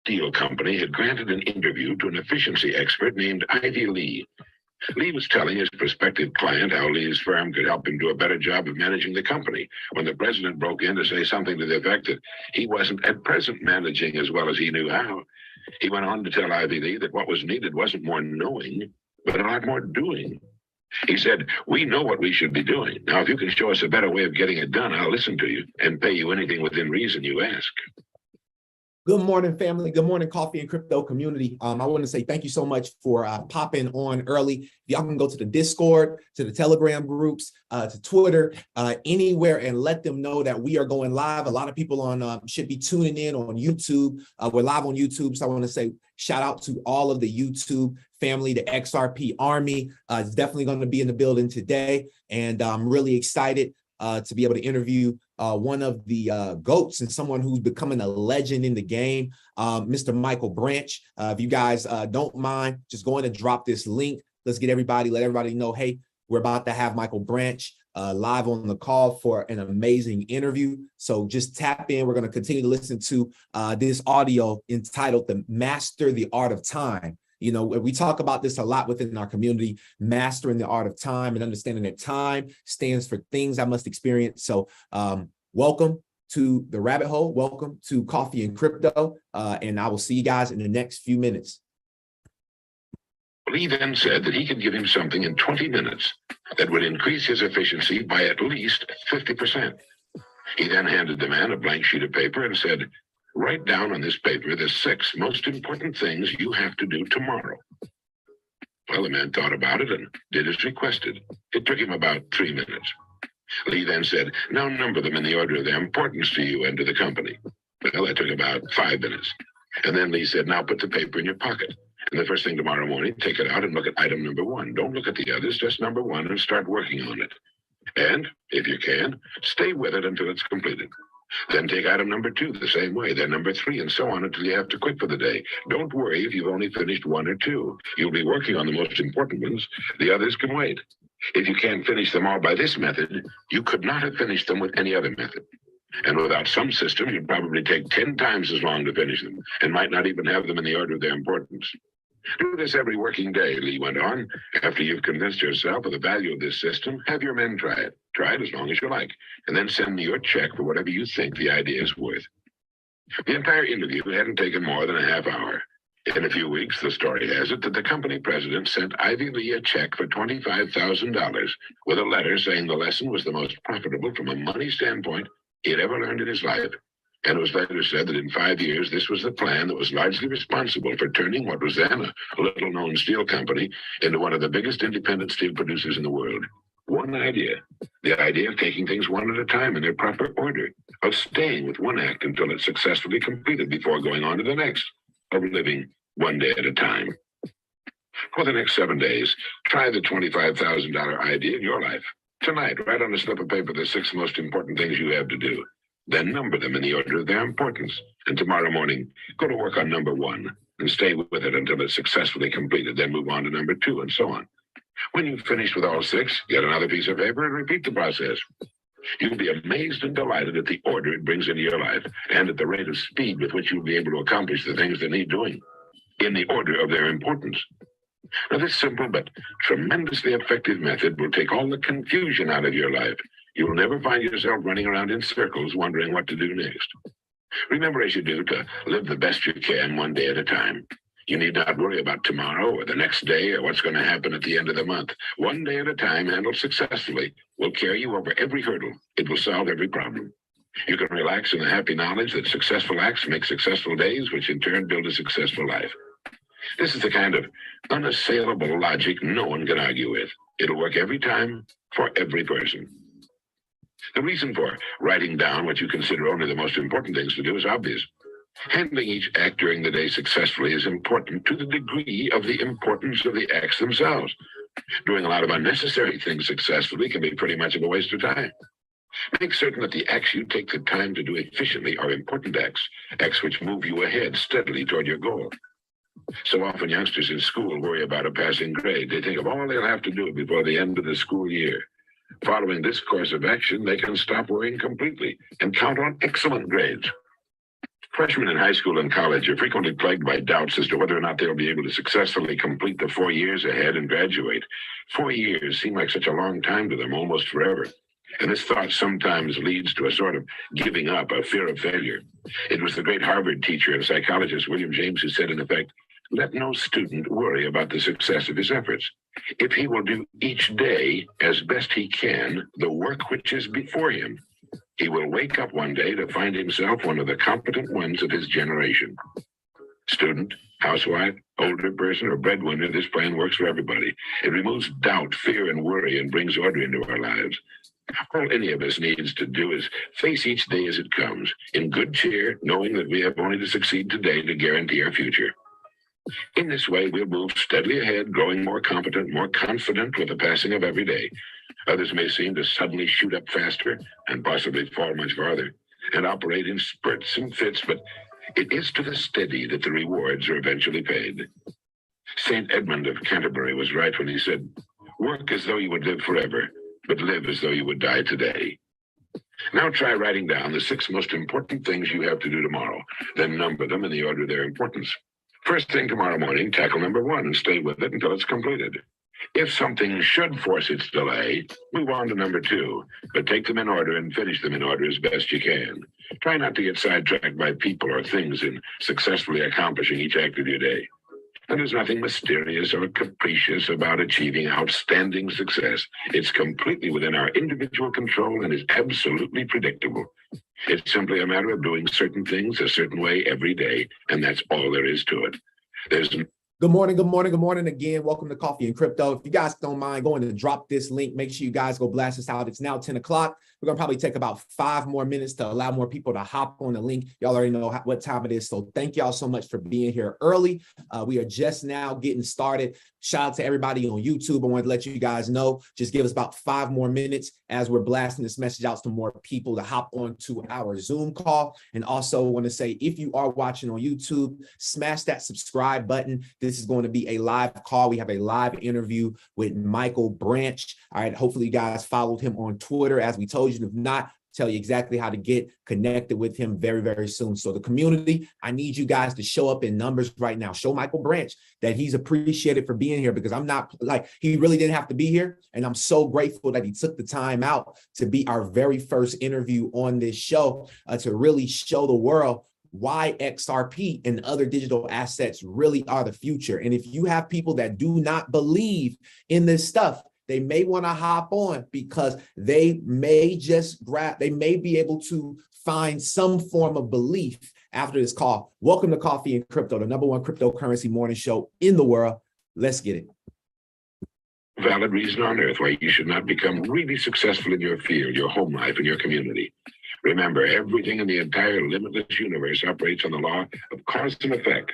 steel company had granted an interview to an efficiency expert named Ivy Lee. Lee was telling his prospective client how Lee's firm could help him do a better job of managing the company when the president broke in to say something to the effect that he wasn't at present managing as well as he knew how. He went on to tell Ivy Lee that what was needed wasn't more knowing, but a lot more doing. He said, "We know what we should be doing. Now, if you can show us a better way of getting it done, I'll listen to you and pay you anything within reason you ask." Good morning, family. Good morning, Coffee and Crypto community. I want to say thank you so much for popping on early. Y'all can go to the Discord, to the Telegram groups, to Twitter, anywhere, and let them know that we are going live. A lot of people on should be tuning in on YouTube. We're live on YouTube, so I want to say shout out to all of the YouTube family, the XRP army. It's definitely going to be in the building today, and I'm really excited to be able to interview one of the GOATs and someone who's becoming a legend in the game, Mr. Michael Branch. If you guys don't mind, just going to drop this link. Let's let everybody know, hey, we're about to have Michael Branch live on the call for an amazing interview. So just tap in. We're going to continue to listen to this audio entitled "The Master the Art of Time." You know, we talk about this a lot within our community, mastering the art of time and understanding that time stands for things I must experience. So welcome to the rabbit hole. Welcome to Coffee and Crypto. And I will see you guys in the next few minutes. Lee then said that he could give him something in 20 minutes that would increase his efficiency by at least 50%. He then handed the man a blank sheet of paper and said, "Write down on this paper the 6 most important things you have to do tomorrow." Well, the man thought about it and did as requested. It took him about 3 minutes. Lee then said, "Now number them in the order of their importance to you and to the company." Well, that took about 5 minutes. And then Lee said, "Now put the paper in your pocket. And the first thing tomorrow morning, take it out and look at item number 1. Don't look at the others, just number 1 and start working on it. And, if you can, stay with it until it's completed. Then take item number 2 the same way, then number 3, and so on until you have to quit for the day. Don't worry if you've only finished 1 or 2. You'll be working on the most important ones. The others can wait. If you can't finish them all by this method, you could not have finished them with any other method. And without some system, you'd probably take 10 times as long to finish them and might not even have them in the order of their importance. Do this every working day," Lee went on. "After you've convinced yourself of the value of this system, have your men try it. Try it as long as you like, and then send me your check for whatever you think the idea is worth." The entire interview hadn't taken more than a half hour. In a few weeks, the story has it that the company president sent Ivy Lee a check for $25,000 with a letter saying the lesson was the most profitable from a money standpoint he had ever learned in his life. And it was later said that in 5 years, this was the plan that was largely responsible for turning what was then a little-known steel company into one of the biggest independent steel producers in the world. One idea, the idea of taking things one at a time in their proper order, of staying with one act until it's successfully completed before going on to the next, of living one day at a time. For the next 7 days, try the $25,000 idea in your life. Tonight, write on a slip of paper the 6 most important things you have to do. Then number them in the order of their importance. And tomorrow morning, go to work on number 1 and stay with it until it's successfully completed. Then move on to number 2 and so on. When you've finished with all 6, get another piece of paper and repeat the process. You'll be amazed and delighted at the order it brings into your life and at the rate of speed with which you'll be able to accomplish the things that need doing in the order of their importance. Now, this simple but tremendously effective method will take all the confusion out of your life. You'll never find yourself running around in circles wondering what to do next. Remember, as you do, to live the best you can one day at a time. You need not worry about tomorrow or the next day or what's going to happen at the end of the month. One day at a time, handled successfully, will carry you over every hurdle. It will solve every problem. You can relax in the happy knowledge that successful acts make successful days, which in turn build a successful life. This is the kind of unassailable logic no one can argue with. It'll work every time for every person. The reason for writing down what you consider only the most important things to do is obvious. Handling each act during the day successfully is important to the degree of the importance of the acts themselves. Doing a lot of unnecessary things successfully can be pretty much of a waste of time. Make certain that the acts you take the time to do efficiently are important acts, acts which move you ahead steadily toward your goal. So often youngsters in school worry about a passing grade. They think of all they'll have to do before the end of the school year. Following this course of action, they can stop worrying completely and count on excellent grades. Freshmen in high school and college are frequently plagued by doubts as to whether or not they'll be able to successfully complete the 4 years ahead and graduate. 4 years seem like such a long time to them, almost forever. And this thought sometimes leads to a sort of giving up, a fear of failure. It was the great Harvard teacher and psychologist William James who said, in effect, let no student worry about the success of his efforts. If he will do each day as best he can the work which is before him, he will wake up one day to find himself one of the competent ones of his generation. Student, housewife, older person, or breadwinner, this plan works for everybody. It removes doubt, fear, and worry and brings order into our lives. All any of us needs to do is face each day as it comes, in good cheer, knowing that we have only to succeed today to guarantee our future. In this way, we'll move steadily ahead, growing more competent, more confident with the passing of every day. Others may seem to suddenly shoot up faster and possibly fall much farther and operate in spurts and fits, but it is to the steady that the rewards are eventually paid. St. Edmund of Canterbury was right when he said, work as though you would live forever, but live as though you would die today. Now try writing down the 6 most important things you have to do tomorrow, then number them in the order of their importance. First thing tomorrow morning, tackle number 1 and stay with it until it's completed. If something should force its delay, move on to number 2, but take them in order and finish them in order as best you can. Try not to get sidetracked by people or things in successfully accomplishing each act of your day. And there's nothing mysterious or capricious about achieving outstanding success. It's completely within our individual control and is absolutely predictable. It's simply a matter of doing certain things a certain way every day, and that's all there is to it. Good morning, good morning, good morning again. Welcome to Coffee and Crypto. If you guys don't mind going to drop this link, make sure you guys go blast us out. It's now 10 o'clock. We're going to probably take about 5 more minutes to allow more people to hop on the link. Y'all already know what time it is. So thank y'all so much for being here early. We are just now getting started. Shout out to everybody on YouTube. I wanted to let you guys know, just give us about 5 more minutes as we're blasting this message out to more people to hop onto our Zoom call. And also want to say, if you are watching on YouTube, smash that subscribe button. This is going to be a live call. We have a live interview with Michael Branch. All right. Hopefully you guys followed him on Twitter, as we told you. If not, tell you exactly how to get connected with him very, very soon. So the community, I need you guys to show up in numbers right now. Show Michael Branch that he's appreciated for being here, because I'm not like, he really didn't have to be here. And I'm so grateful that he took the time out to be our very first interview on this show, to really show the world why XRP and other digital assets really are the future. And if you have people that do not believe in this stuff, they may want to hop on, because they may they may be able to find some form of belief after this call. Welcome to Coffee and Crypto, the #1 cryptocurrency morning show in the world. Let's get it. Valid reason on earth why you should not become really successful in your field, your home life, and your community. Remember, everything in the entire limitless universe operates on the law of cause and effect.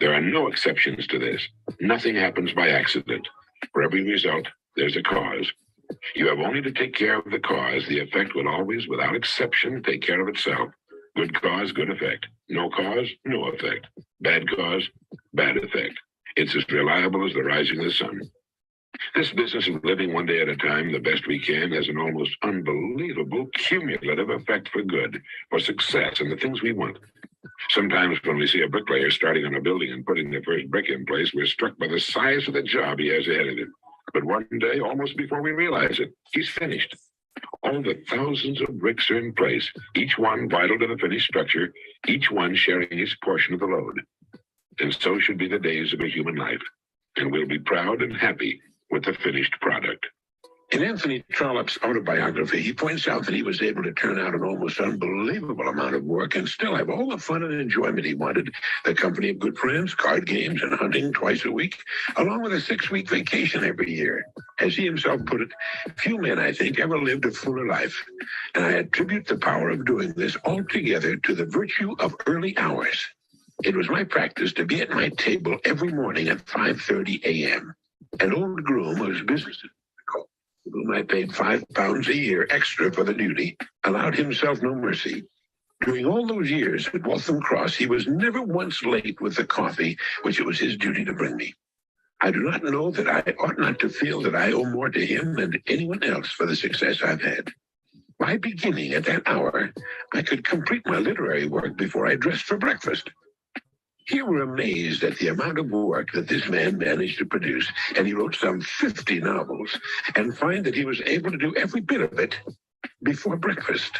There are no exceptions to this. Nothing happens by accident. For every result, there's a cause. You have only to take care of the cause. The effect will always, without exception, take care of itself. Good cause, good effect. No cause, no effect. Bad cause, bad effect. It's as reliable as the rising of the sun. This business of living one day at a time, the best we can, has an almost unbelievable cumulative effect for good, for success, and the things we want. Sometimes when we see a bricklayer starting on a building and putting the first brick in place, we're struck by the size of the job he has ahead of him. But one day, almost before we realize it, he's finished. All the thousands of bricks are in place, each one vital to the finished structure, each one sharing his portion of the load. And so should be the days of a human life. And we'll be proud and happy with the finished product. In Anthony Trollope's autobiography, he points out that he was able to turn out an almost unbelievable amount of work and still have all the fun and enjoyment he wanted, the company of good friends, card games, and hunting twice a week, along with a 6-week vacation every year. As he himself put it, few men, I think, ever lived a fuller life. And I attribute the power of doing this altogether to the virtue of early hours. It was my practice to be at my table every morning at 5:30 a.m. An old groom whose business, whom I paid £5 a year extra for the duty, allowed himself no mercy. During all those years at Waltham Cross, he was never once late with the coffee, which it was his duty to bring me. I do not know that I ought not to feel that I owe more to him than anyone else for the success I've had. By beginning at that hour, I could complete my literary work before I dressed for breakfast. You were amazed at the amount of work that this man managed to produce, and he wrote some 50 novels, and find that he was able to do every bit of it before breakfast.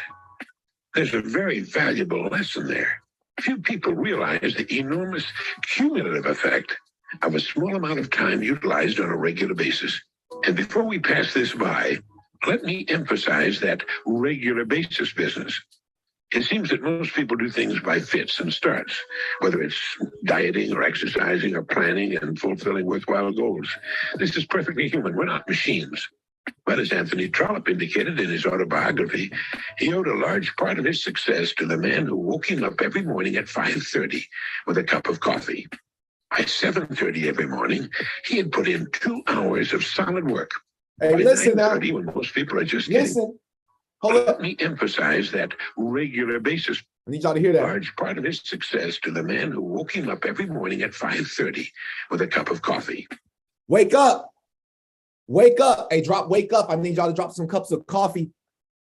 There's a very valuable lesson there. Few people realize the enormous cumulative effect of a small amount of time utilized on a regular basis. And before we pass this by, let me emphasize that regular basis business. It seems that most people do things by fits and starts, whether it's dieting or exercising or planning and fulfilling worthwhile goals. This is perfectly human. We're not machines. But as Anthony Trollope indicated in his autobiography, he owed a large part of his success to the man who woke him up every morning at 5:30 with a cup of coffee. By 7:30 every morning, he had put in 2 hours of solid work. Hey, By listen now. 9:30, when most people are just getting. Listen. Hold Let up. me emphasize that regular basis. I need y'all to hear that. Large part of his success to the man who woke him up every morning at 5:30 with a cup of coffee. Wake up. Wake up. Hey, wake up. I need y'all to drop some cups of coffee.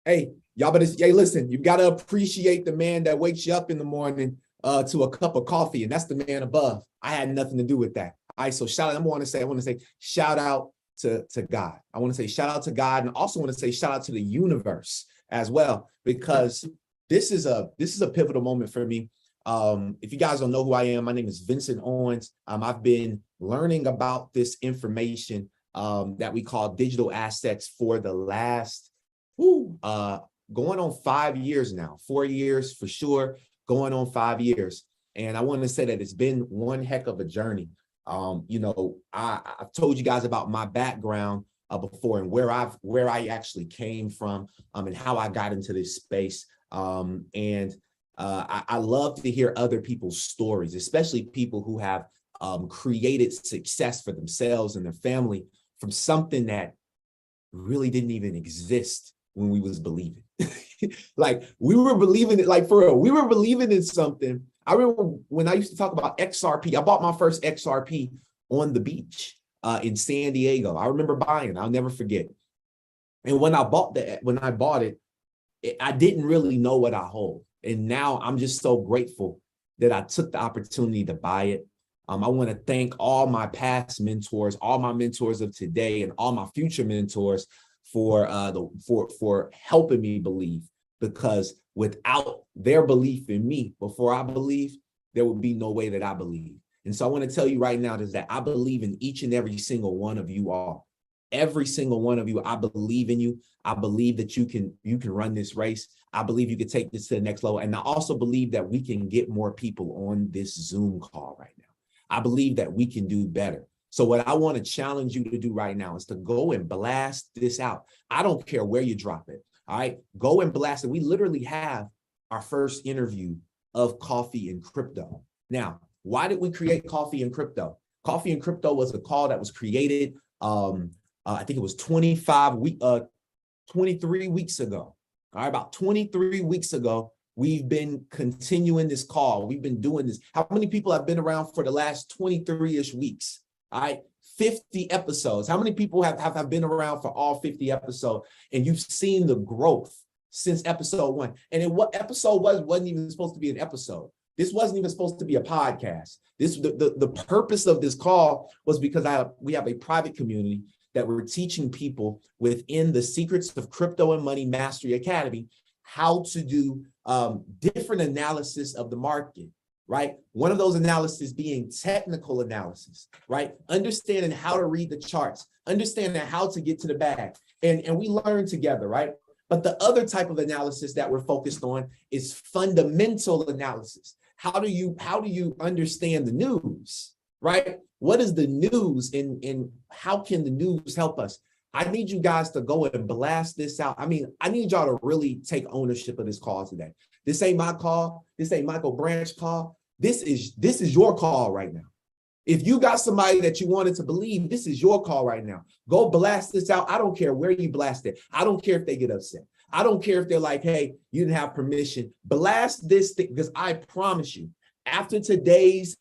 Hey, y'all better, hey, listen, you got to appreciate the man that wakes you up in the morning to a cup of coffee, and that's the man above. I had nothing to do with that. All right, so I want to say shout out to God. I want to say shout out to God, and also want to say shout out to the universe as well, because this is a pivotal moment for me. If you guys don't know who I am, my name is Vincent Owens. I've been learning about this information that we call digital assets for the last going on 5 years now, 4 years for sure, going on 5 years. And I want to say that it's been one heck of a journey. I've told you guys about my background before, and where I actually came from, and how I got into this space. I love to hear other people's stories, especially people who have created success for themselves and their family from something that really didn't even exist when we was believing. Like we were believing it, like for real, we were believing in something. I remember when I used to talk about XRP, I bought my first XRP on the beach in San Diego. I remember buying, I'll never forget. And when I bought it, I didn't really know what I hold. And now I'm just so grateful that I took the opportunity to buy it. I want to thank all my past mentors, all my mentors of today, and all my future mentors for helping me believe, because without their belief in me before I believe, there would be no way that I believe. And so I want to tell you right now is that I believe in each and every single one of you all. Every single one of you, I believe in you. I believe that you can run this race. I believe you can take this to the next level. And I also believe that we can get more people on this Zoom call right now. I believe that we can do better. So what I want to challenge you to do right now is to go and blast this out. I don't care where you drop it. All right, go and blast it. We literally have our first interview of Coffee and Crypto. Now, why did we create Coffee and Crypto? Coffee and Crypto was a call that was created, I think it was 23 weeks ago. All right, about 23 weeks ago, we've been continuing this call. We've been doing this. How many people have been around for the last 23-ish weeks? All right, 50 episodes. How many people have been around for all 50 episodes? And you've seen the growth since episode 1. And what episode wasn't even supposed to be an episode. This wasn't even supposed to be a podcast. The purpose of this call was because we have a private community that we're teaching people within the Secrets of Crypto and Money Mastery Academy how to do different analysis of the market, right? One of those analyses being technical analysis, right? Understanding how to read the charts, understanding how to get to the bag. And we learn together, right? But the other type of analysis that we're focused on is fundamental analysis. How do you understand the news, right? What is the news and how can the news help us? I need you guys to go and blast this out. I mean, I need y'all to really take ownership of this call today. This ain't my call. This ain't Michael Branch's call. This is your call right now. If you got somebody that you wanted to believe, this is your call right now. Go blast this out. I don't care where you blast it. I don't care if they get upset. I don't care if they're like, hey, you didn't have permission. Blast this thing, because I promise you, after today's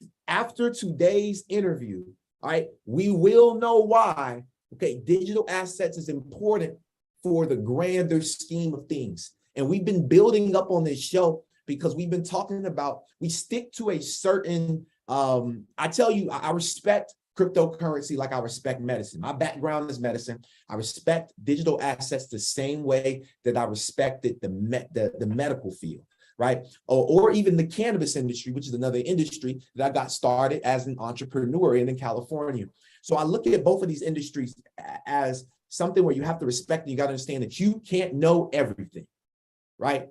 interview, all right, we will know why. Okay, digital assets is important for the grander scheme of things. And we've been building up on this show because we've been talking about, we stick to a certain, I tell you, I respect cryptocurrency like I respect medicine. My background is medicine. I respect digital assets the same way that I respected the medical field, right? Or even the cannabis industry, which is another industry that I got started as an entrepreneur in California. So I look at both of these industries as something where you have to respect, and you got to understand that you can't know everything, right?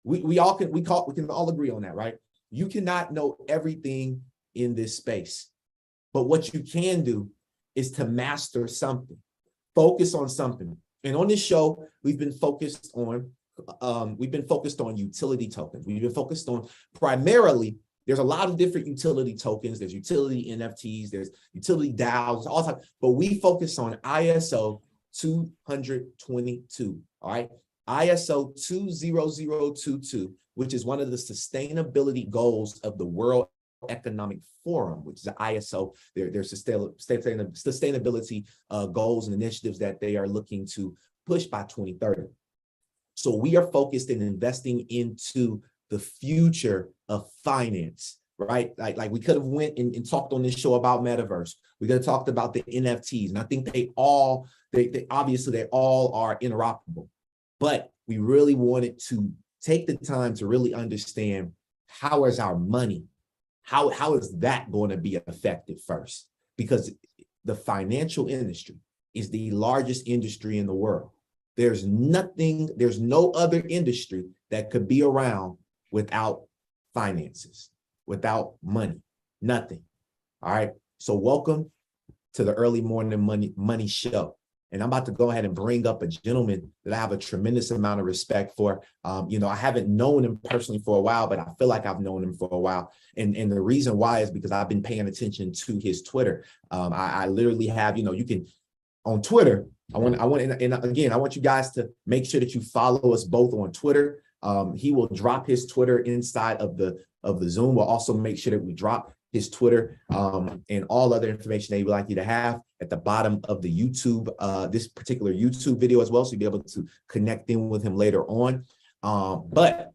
We can all agree on that, right? You cannot know everything in this space, but what you can do is to master something, focus on something. And on this show, we've been focused on utility tokens. We've been focused on primarily, there's a lot of different utility tokens. There's utility NFTs, there's utility DAOs, all types, but we focus on ISO 222, all right? ISO 20022, which is one of the sustainability goals of the World Economic Forum, which is the ISO, their sustainability goals and initiatives that they are looking to push by 2030. So we are focused in investing into the future of finance, right? Like we could have went and talked on this show about metaverse. We could have talked about the NFTs, and I think they obviously all are interoperable. But we really wanted to take the time to really understand, how is our money, how is that going to be affected first? Because the financial industry is the largest industry in the world. There's no other industry that could be around without finances, without money, nothing. All right. So welcome to the Early Morning Money Show. And I'm about to go ahead and bring up a gentleman that I have a tremendous amount of respect for. I haven't known him personally for a while, but I feel like I've known him for a while. And the reason why is because I've been paying attention to his Twitter. I literally have, you can, on Twitter, I want you guys to make sure that you follow us both on Twitter. He will drop his Twitter inside of the Zoom. We'll also make sure that we drop his Twitter and all other information that he would like you to have at the bottom of the YouTube, this particular YouTube video as well, so you'll be able to connect in with him later on. But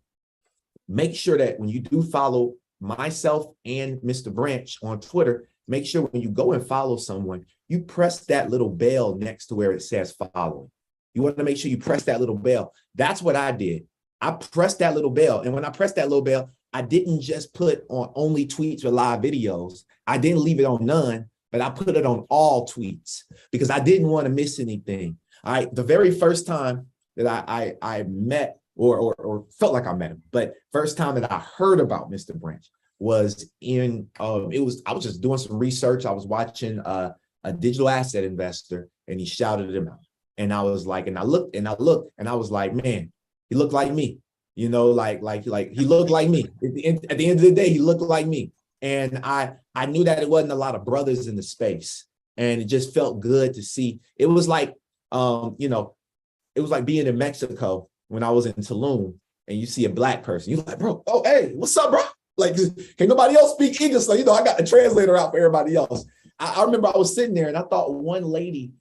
make sure that when you do follow myself and Mr. Branch on Twitter, make sure when you go and follow someone, you press that little bell next to where it says following. You want to make sure you press that little bell. That's what I did. I pressed that little bell. And when I pressed that little bell, I didn't just put on only tweets with live videos. I didn't leave it on none, but I put it on all tweets because I didn't want to miss anything. All right. The very first time that I met or felt like I met him, but first time that I heard about Mr. Branch was I was just doing some research. I was watching a digital asset investor, and he shouted him out. And I was like, and I looked, and I was like, man, he looked like me. Like he looked like me. At the end of the day, he looked like me. And I knew that it wasn't a lot of brothers in the space. And it just felt good to see. It was like, it was like being in Mexico when I was in Tulum and you see a black person. You're like, bro, oh, hey, what's up, bro? Like, can nobody else speak English? So, I got a translator out for everybody else. I remember I was sitting there and I thought one lady,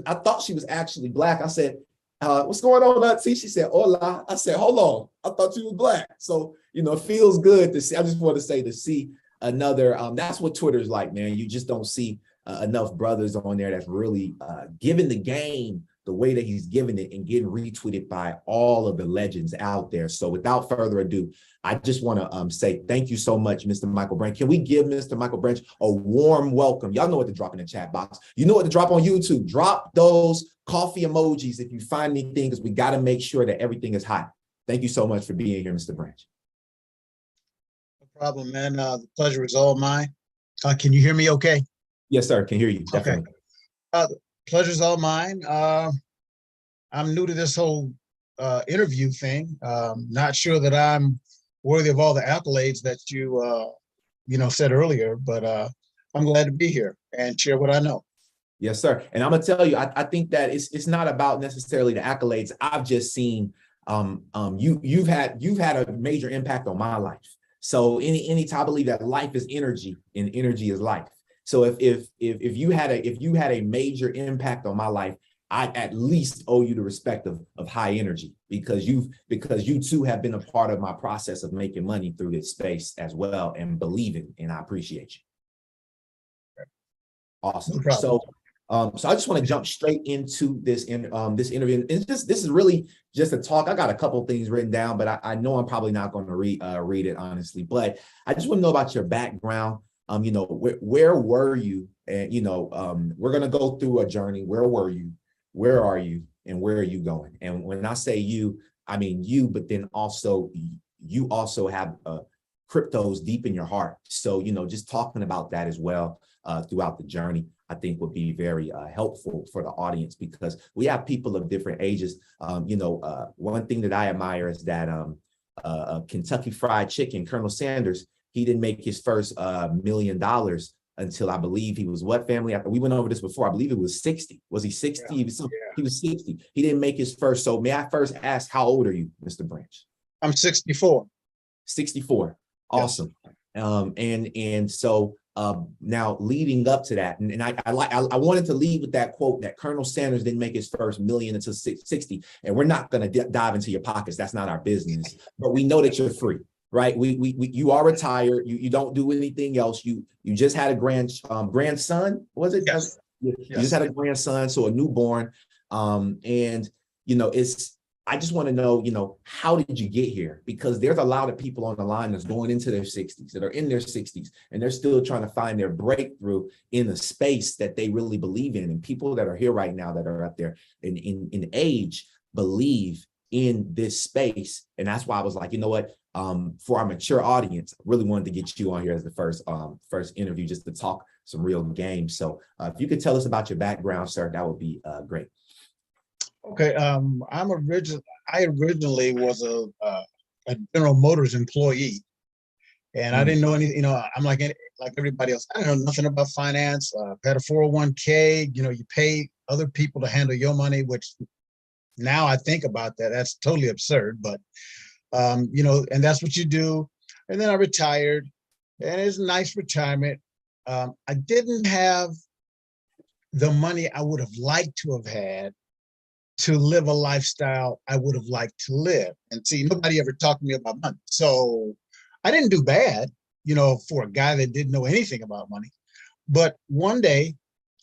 I thought she was actually black. I said, what's going on, Auntie? She said, hola. I said, hold on. I thought you was black. So, it feels good to see. I just want to say, to see another, that's what Twitter's like, man. You just don't see enough brothers on there that's really giving the game the way that he's giving it and getting retweeted by all of the legends out there. So without further ado, I just want to say thank you so much, Mr. Michael Branch. Can we give Mr. Michael Branch a warm welcome? Y'all know what to drop in the chat box. You know what to drop on YouTube. Drop those coffee emojis if you find anything, because we got to make sure that everything is hot. Thank you so much for being here, Mr. Branch. No problem, man. The pleasure is all mine. Can you hear me okay? Yes, sir. Can hear you. Definitely. Okay. Pleasure's all mine. I'm new to this whole interview thing. Not sure that I'm worthy of all the accolades that you said earlier, but I'm glad to be here and share what I know. Yes, sir. And I'm gonna tell you, I think that it's not about necessarily the accolades. I've just seen you've had a major impact on my life. So anytime I believe that life is energy and energy is life. So if you had a major impact on my life, I at least owe you the respect of high energy, because you too have been a part of my process of making money through this space as well, and believing, and I appreciate you. Awesome. No So I just want to jump straight into this this interview. This is really just a talk. I got a couple things written down, but I know I'm probably not going to read it honestly. But I just want to know about your background. You know, where were you? And you know, we're going to go through a journey. Where were you? Where are you? And where are you going? And when I say you, I mean you, but then also you also have cryptos deep in your heart. So, you know, just talking about that as well throughout the journey, I think would be very helpful for the audience, because we have people of different ages. You know, one thing that I admire is that Kentucky Fried Chicken, Colonel Sanders, he didn't make his first $1 million until I believe he was what, family? We went over this before. I believe it was 60. Was he 60? Yeah. He was 60. He didn't make his first. So may I first ask, how old are you, Mr. Branch? I'm 64. 64. Awesome. Yes. And so now leading up to that, and I wanted to lead with that quote that Colonel Sanders didn't make his first $1 million until 60. And we're not going to dive into your pockets. That's not our business. But we know that you're free. Right, you are retired. You don't do anything else. You just had a grandson. Was it? Yes. You just had a grandson, so a newborn. And you know, I just want to know, you know, how did you get here? Because there's a lot of people on the line that's going into their 60s, that are in their 60s, and they're still trying to find their breakthrough in the space that they really believe in. And people that are here right now that are up there in age believe in this space. And that's why I was like, you know what? For our mature audience, I really wanted to get you on here as the first interview, just to talk some real game. So if you could tell us about your background, sir, that would be great. Okay. I originally was a General Motors employee, and I didn't know anything. You know, I'm like everybody else. I don't know nothing about finance. Had a 401k. You know, you pay other people to handle your money, which now I think about that, that's totally absurd. But you know, and that's what you do. And then I retired, and it's a nice retirement. I didn't have the money I would have liked to have had to live a lifestyle I would have liked to live. And see, nobody ever talked to me about money. So I didn't do bad, you know, for a guy that didn't know anything about money. But one day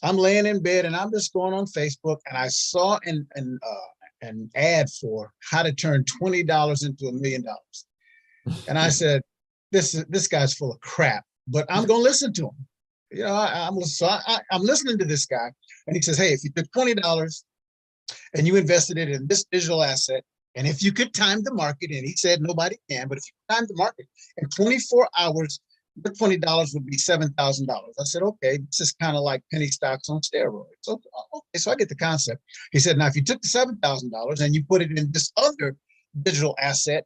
I'm laying in bed and I'm just going on Facebook, and I saw an ad for how to turn $20 into $1 million. And I said, this guy's full of crap, but I'm going to listen to him. You know, I'm listening to this guy, and he says, hey, if you took $20 and you invested it in this digital asset, and if you could time the market, and he said nobody can, but if you time the market in 24 hours, the $20 would be $7,000. I said, okay, this is kind of like penny stocks on steroids. Okay, so I get the concept. He said, now if you took the $7,000 and you put it in this other digital asset,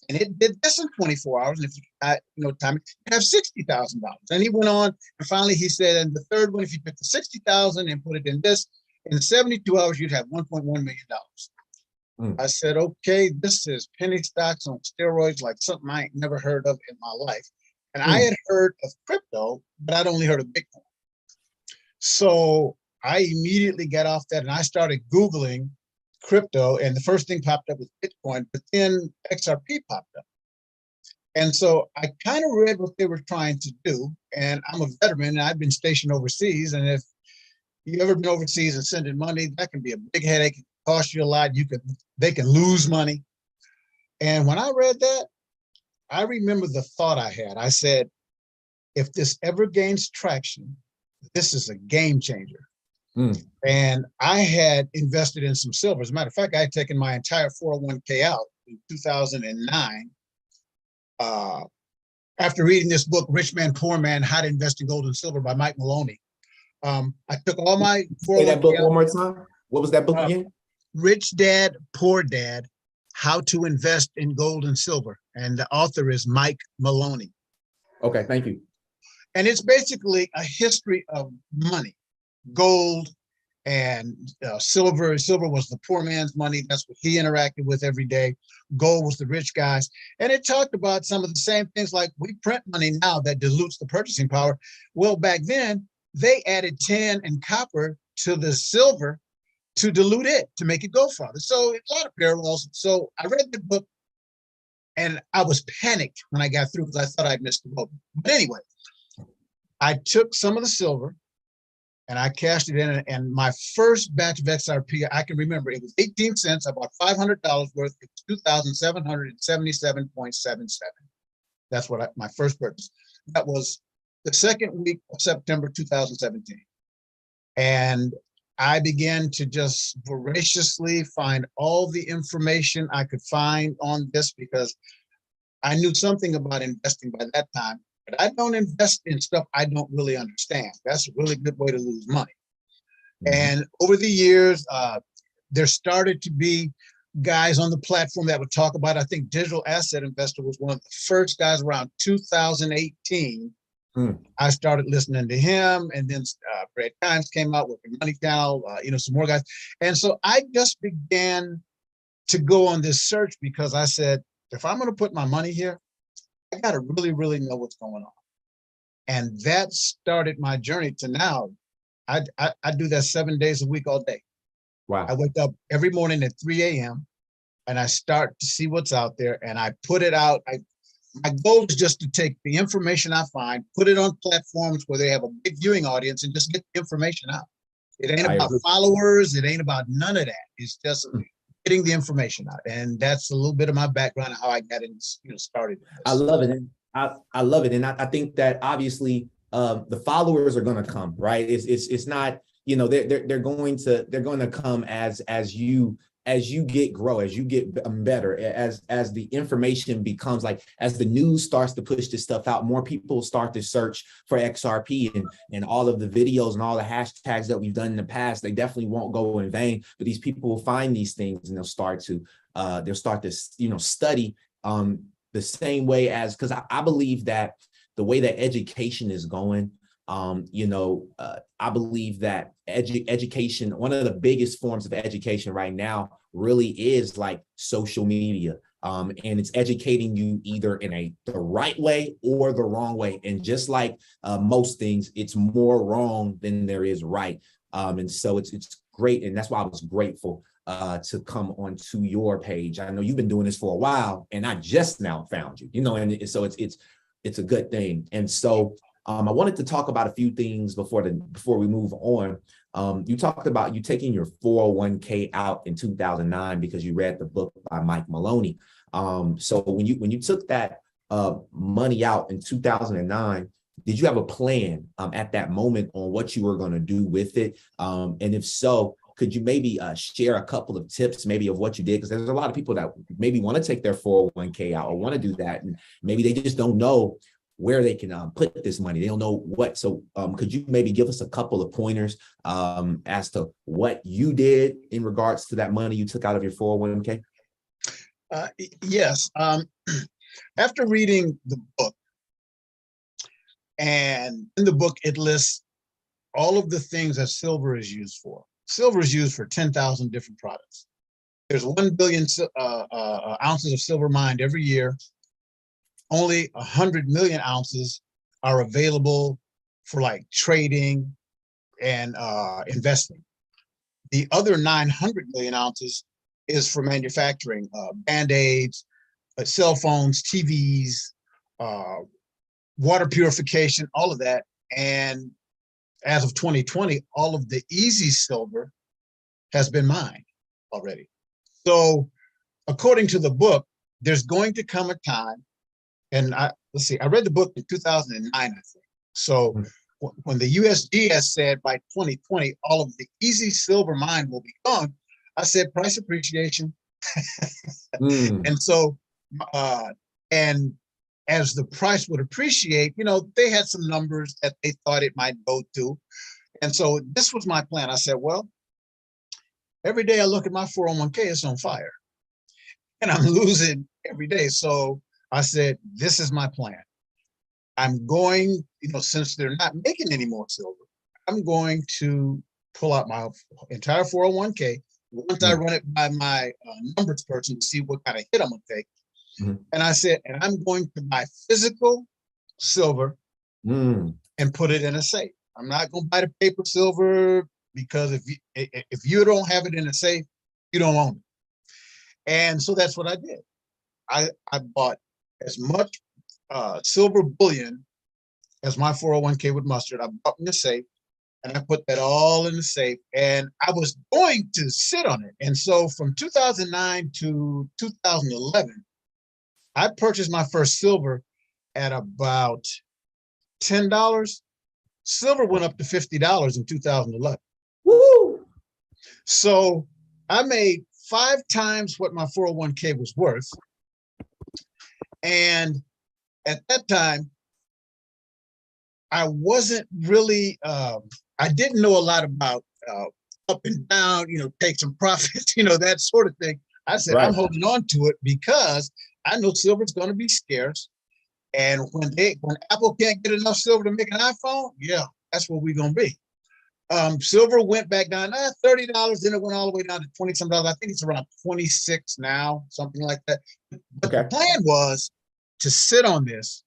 and it did this in 24 hours, and if you time it, you have $60,000. And he went on, and finally he said, and the third one, if you took the $60,000 and put it in this, in 72 hours, you'd have $1.1 million. I said, okay, this is penny stocks on steroids, like something I ain't never heard of in my life. And I had heard of crypto, but I'd only heard of Bitcoin. So I immediately got off that, and I started Googling crypto, and the first thing popped up was Bitcoin, but then XRP popped up. And so I kind of read what they were trying to do, and I'm a veteran, and I've been stationed overseas, and if you've ever been overseas and sending money, that can be a big headache, cost you a lot, they can lose money. And when I read that, I remember the thought I had. I said, if this ever gains traction, this is a game changer. And I had invested in some silver. As a matter of fact, I had taken my entire 401k out in 2009. After reading this book, Rich Man, Poor Man, How to Invest in Gold and Silver by Mike Maloney. I took all my 401k. Say that book one more time. What was that book again? Rich Dad, Poor Dad, How to Invest in Gold and Silver. And the author is Mike Maloney. Okay, thank you. And it's basically a history of money, gold and silver. Silver was the poor man's money. That's what he interacted with every day. Gold was the rich guys. And it talked about some of the same things, like we print money now that dilutes the purchasing power. Well, back then, they added tin and copper to the silver to dilute it, to make it go farther. So a lot of parallels. So I read the book and I was panicked when I got through because I thought I'd missed the boat. But anyway, I took some of the silver and I cashed it in. And my first batch of XRP, I can remember it was 18 cents. I bought $500 worth. It was 2,777.77. That's what my first purchase. That was the second week of September 2017. And I began to just voraciously find all the information I could find on this because I knew something about investing by that time, but I don't invest in stuff I don't really understand. That's a really good way to lose money. And over the years, there started to be guys on the platform that would talk about, I think Digital Asset Investor was one of the first guys around 2018. I started listening to him, and then Brad Times came out with the Money Channel, some more guys. And so I just began to go on this search because I said, if I'm going to put my money here, I got to really, really know what's going on. And that started my journey to now. I do that 7 days a week, all day. Wow. I wake up every morning at 3 a.m. and I start to see what's out there and I put it out. My goal is just to take the information I find, put it on platforms where they have a big viewing audience and just get the information out. It ain't about followers. It ain't about none of that. It's just getting the information out. And that's a little bit of my background and how I got in, started. I love it. And I love it. And I think that obviously the followers are going to come, right? It's not, they're going to come as you grow, as you get better, as the information becomes as the news starts to push this stuff out, more people start to search for XRP and all of the videos and all the hashtags that we've done in the past, they definitely won't go in vain, but these people will find these things and they'll start to study the same way as, because I believe that the way that education is going, I believe that education, one of the biggest forms of education right now really is like social media. And it's educating you either in the right way or the wrong way. And just like most things, it's more wrong than there is right. And so it's great. And that's why I was grateful to come onto your page. I know you've been doing this for a while and I just now found you, and so it's a good thing. And so I wanted to talk about a few things before we move on. You talked about you taking your 401k out in 2009 because you read the book by Mike Maloney. So when you took that money out in 2009, did you have a plan at that moment on what you were going to do with it? And if so, could you maybe share a couple of tips maybe of what you did? Because there's a lot of people that maybe want to take their 401k out or want to do that, and maybe they just don't know where they can put this money. They don't know what. So could you maybe give us a couple of pointers as to what you did in regards to that money you took out of your 401k? Yes. After reading the book, and in the book, it lists all of the things that silver is used for. Silver is used for 10,000 different products. There's 1 billion ounces of silver mined every year. Only 100 million ounces are available for trading and investing. The other 900 million ounces is for manufacturing, Band-Aids, cell phones, TVs, water purification, all of that. And as of 2020, all of the easy silver has been mined already. So according to the book, there's going to come a time, and I read the book in 2009, I think. So when the USGS said by 2020, all of the easy silver mine will be gone, I said price appreciation. And so, and as the price would appreciate, they had some numbers that they thought it might go to. And so this was my plan. I said, well, every day I look at my 401k, it's on fire and I'm losing every day. So I said, this is my plan. I'm going, since they're not making any more silver, I'm going to pull out my entire 401k. Once I run it by my numbers person to see what kind of hit I'm going to take. And I said, and I'm going to buy physical silver and put it in a safe. I'm not going to buy the paper silver because if you don't have it in a safe, you don't own it. And so that's what I did. I bought as much silver bullion as my 401k would muster. I bought in the safe, and I put that all in the safe, and I was going to sit on it. And so from 2009 to 2011, I purchased my first silver at about $10. Silver went up to $50 in 2011. Woo! So I made 5 times what my 401k was worth. And at that time, I wasn't really, I didn't know a lot about up and down, take some profits, that sort of thing. I said, Right. I'm holding on to it because I know silver's going to be scarce. And when Apple can't get enough silver to make an iPhone, yeah, that's where we're going to be. Silver went back down $30, then it went all the way down to 20 some dollars. I think it's around 26 now, something like that. But Okay. the plan was to sit on this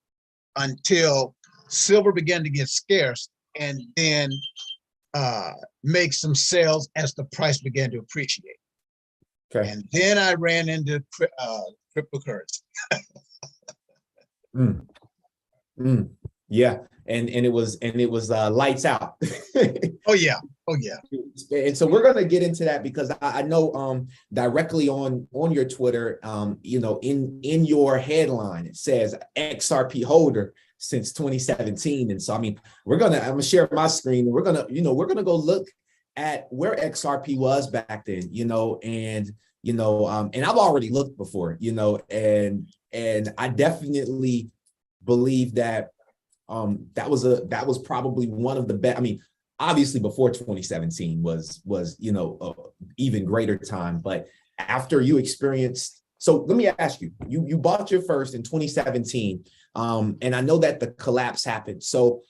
until silver began to get scarce, and then make some sales as the price began to appreciate. Okay. And then I ran into cryptocurrency. Yeah. And it was lights out. Oh yeah. Oh yeah. And so we're gonna get into that because I know directly on your Twitter, in your headline it says XRP holder since 2017. And so I'm gonna share my screen, and we're gonna go look at where XRP was back then, and I've already looked before, and I definitely believe that that was probably one of the best. Obviously before 2017 was even greater time, but after you experienced, so let me ask you, you bought your first in 2017, and I know that the collapse happened. So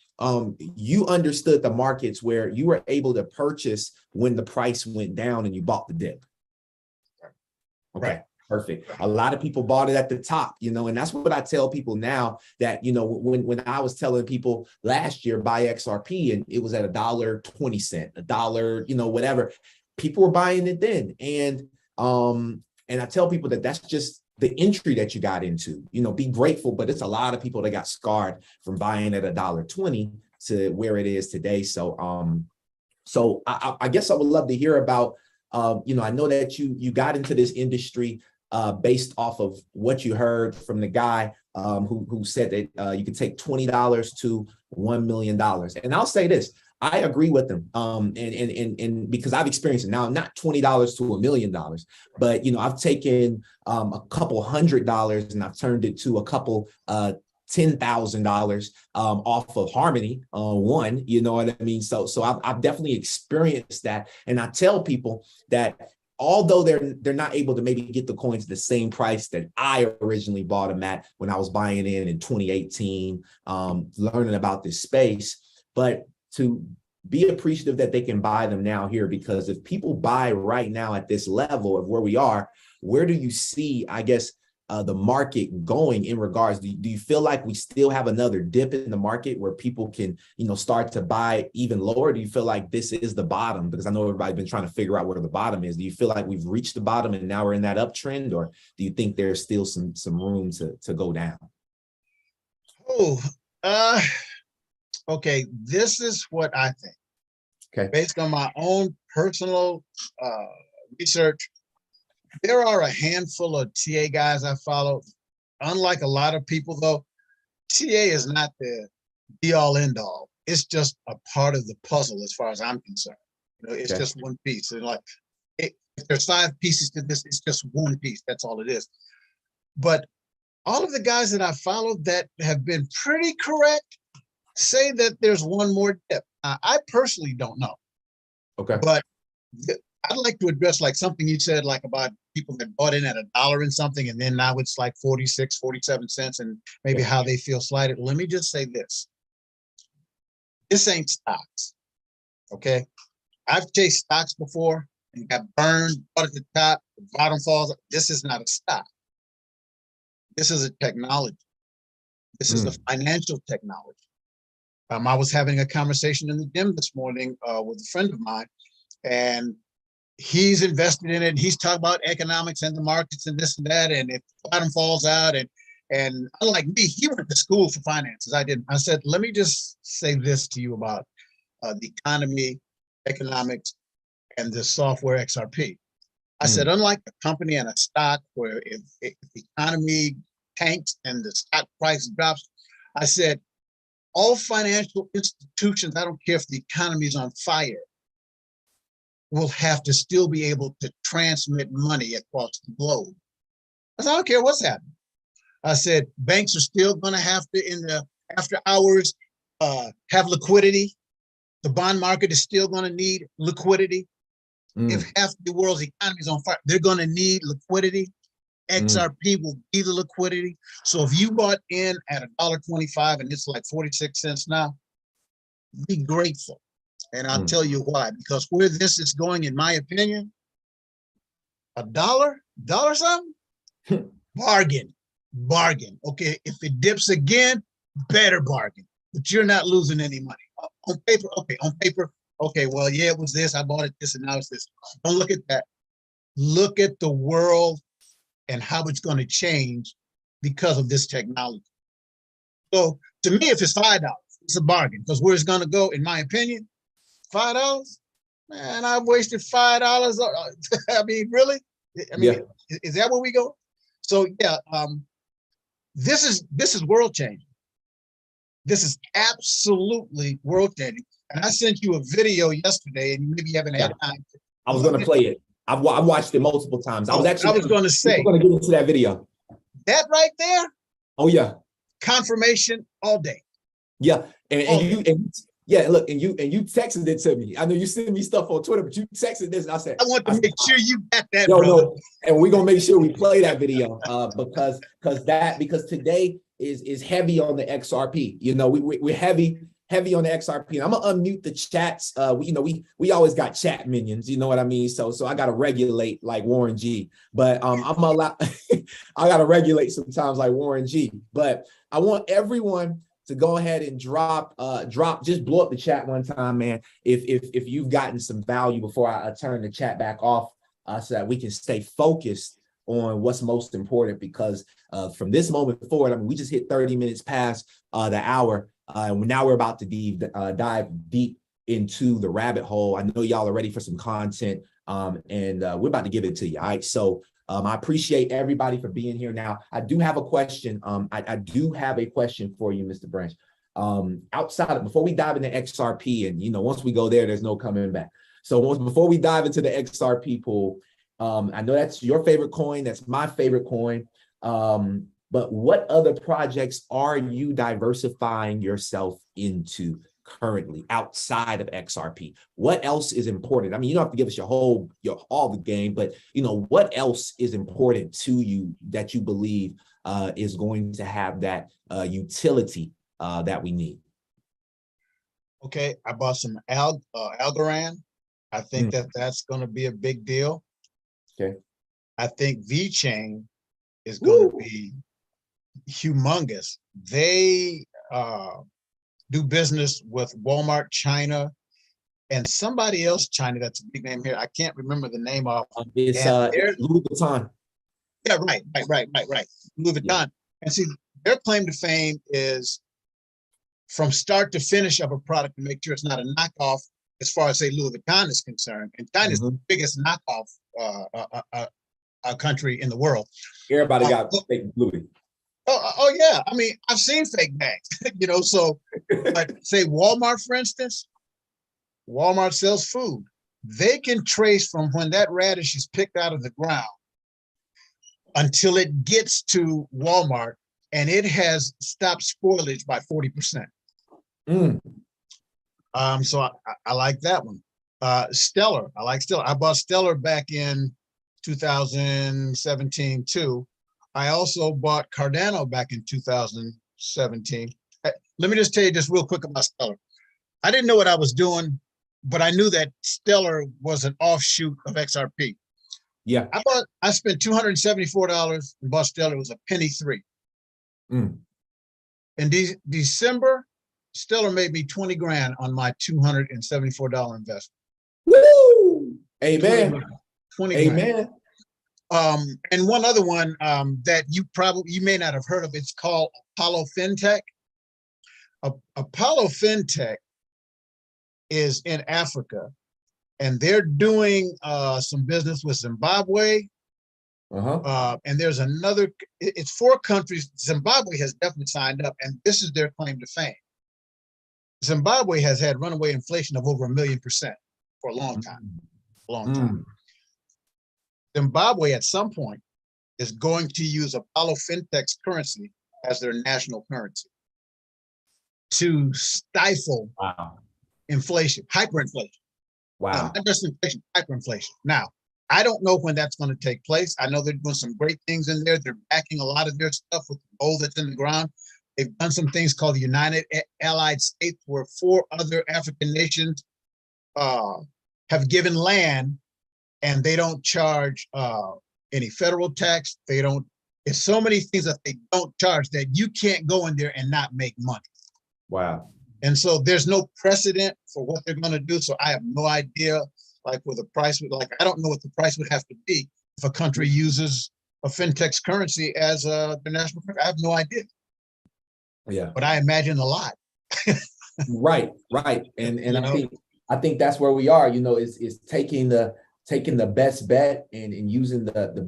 you understood the markets where you were able to purchase when the price went down and you bought the dip. Okay. Right. Perfect. A lot of people bought it at the top, and that's what I tell people now that, when I was telling people last year, buy XRP, and it was at $1.20, $1, whatever, people were buying it then. And I tell people that that's just the entry that you got into, be grateful, but it's a lot of people that got scarred from buying at $1.20 to where it is today. So, I guess I would love to hear about, I know that you got into this industry based off of what you heard from the guy who said that you could take $20 to $1 million. And I'll say this, I agree with him. And because I've experienced it now, not $20 to $1 million, but I've taken a couple $100 and I've turned it to a couple $10,000 off of Harmony one, you know what I mean? So I've definitely experienced that. And I tell people that although they're not able to maybe get the coins at the same price that I originally bought them at when I was buying in 2018, learning about this space, but to be appreciative that they can buy them now here, because if people buy right now at this level of where we are, where do you see, I guess, the market going in regards? Do you feel like we still have another dip in the market where people can, start to buy even lower? Do you feel like this is the bottom? Because I know everybody's been trying to figure out where the bottom is. Do you feel like we've reached the bottom and now we're in that uptrend, or do you think there's still some room to go down? Okay. This is what I think. Okay. Based on my own personal research, there are a handful of TA guys I follow. Unlike a lot of people, though, TA is not the be-all, end-all. It's just a part of the puzzle as far as I'm concerned. It's just one piece. And if there's 5 pieces to this, it's just one piece. That's all it is. But all of the guys that I followed that have been pretty correct say that there's one more dip. I personally don't know. Okay. But I'd like to address something you said, about people that bought in at $1 and something, and then now it's 46, 47 cents, and maybe how they feel slighted. Let me just say this. This ain't stocks, okay? I've chased stocks before and got burned, bought at the top, the bottom falls. This is not a stock. This is a technology. This is a financial technology. I was having a conversation in the gym this morning with a friend of mine, and he's invested in it. He's talking about economics and the markets and this and that. And if the bottom falls out, and unlike me, he went to school for finances. I didn't. I said, let me just say this to you about the economy, economics, and the software XRP. I said, unlike a company and a stock where if the economy tanks and the stock price drops, I said, all financial institutions, I don't care if the economy is on fire, will have to still be able to transmit money across the globe. I said, I don't care what's happening. I said, banks are still going to have to, in the after hours, have liquidity. The bond market is still going to need liquidity. If half the world's economy is on fire, they're going to need liquidity. XRP will be the liquidity. So if you bought in at $1.25 and it's like 46 cents now, be grateful. And I'll tell you why, because where this is going, in my opinion, $1 something, bargain. Okay, if it dips again, better bargain, but you're not losing any money. On paper, okay, well, yeah, it was this, I bought it this, and now it's this. Don't look at that. Look at the world and how it's going to change because of this technology. So to me, if it's $5, it's a bargain, because where it's going to go, in my opinion, $5, man, I've wasted $5. I mean, really? I mean, is that where we go? So yeah, this is world changing. This is absolutely world changing. And I sent you a video yesterday, and maybe you haven't had time. I was going to play it. I've watched it multiple times. I was going to say, going to get into that video. That right there. Oh yeah. Confirmation all day. Yeah, look, and you texted it to me. I know you sent me stuff on Twitter, but you texted this, and I said, I want to make sure you got that, brother. No, and we're gonna make sure we play that video because today is heavy on the XRP. You know, we're heavy on the XRP. And I'm gonna unmute the chats. We always got chat minions. You know what I mean? So I gotta regulate like Warren G. But I'm I gotta regulate sometimes like Warren G. But I want everyone to go ahead and just blow up the chat one time, man. If you've gotten some value before I turn the chat back off, so that we can stay focused on what's most important, because from this moment forward, I mean, we just hit 30 minutes past the hour, and now we're about to dive deep into the rabbit hole. I know y'all are ready for some content, and we're about to give it to you. All right, so I appreciate everybody for being here. Now, I do have a question. I do have a question for you, Mr. Branch. Before we dive into XRP, and once we go there, there's no coming back. So before we dive into the XRP pool, I know that's your favorite coin. That's my favorite coin. But what other projects are you diversifying yourself into currently outside of XRP? What else is important? I mean, you don't have to give us all the game, but what else is important to you that you believe is going to have that utility that we need? Okay, I bought some Algorand. I think that's going to be a big deal. Okay. I think VeChain is going to be humongous. They do business with Walmart China and somebody else China that's a big name here. I can't remember the name of. It's Louis Vuitton. Yeah, right. Louis Vuitton. Yeah. And see, their claim to fame is from start to finish of a product to make sure it's not a knockoff, as far as say Louis Vuitton is concerned. And China is the biggest knockoff country in the world. Everybody got fake Louis. Oh yeah. I mean, I've seen fake bags, so but say Walmart, for instance, Walmart sells food. They can trace from when that radish is picked out of the ground until it gets to Walmart, and it has stopped spoilage by 40%. So I like that one. Stellar, I like Stellar. I bought Stellar back in 2017 too. I also bought Cardano back in 2017. Let me just tell you just real quick about Stellar. I didn't know what I was doing, but I knew that Stellar was an offshoot of XRP. Yeah. I spent $274 and bought Stellar. It was a penny 3. In December, Stellar made me 20 grand on my $274 investment. Woo! Woo! Amen. 20 grand. Amen. And one other one that you may not have heard of, it's called Apollo FinTech. Apollo FinTech is in Africa, and they're doing some business with Zimbabwe. And there's another, it's 4 countries. Zimbabwe has definitely signed up, and this is their claim to fame. Zimbabwe has had runaway inflation of over 1,000,000% for a long time. Zimbabwe at some point is going to use Apollo FinTech's currency as their national currency to stifle inflation, hyperinflation. Wow. Not just inflation, hyperinflation. Now, I don't know when that's going to take place. I know they're doing some great things in there. They're backing a lot of their stuff with the gold that's in the ground. They've done some things called the United Allied States, where 4 other African nations have given land, and they don't charge any federal tax. They don't. It's so many things that they don't charge that you can't go in there and not make money. Wow. And so there's no precedent for what they're going to do. So I have no idea, like, what the price would, like, I don't know what the price would have to be if a country uses a fintech's currency as their national currency. I have no idea. Yeah. But I imagine a lot. Right. And I think that's where we are, is taking the best bet and using the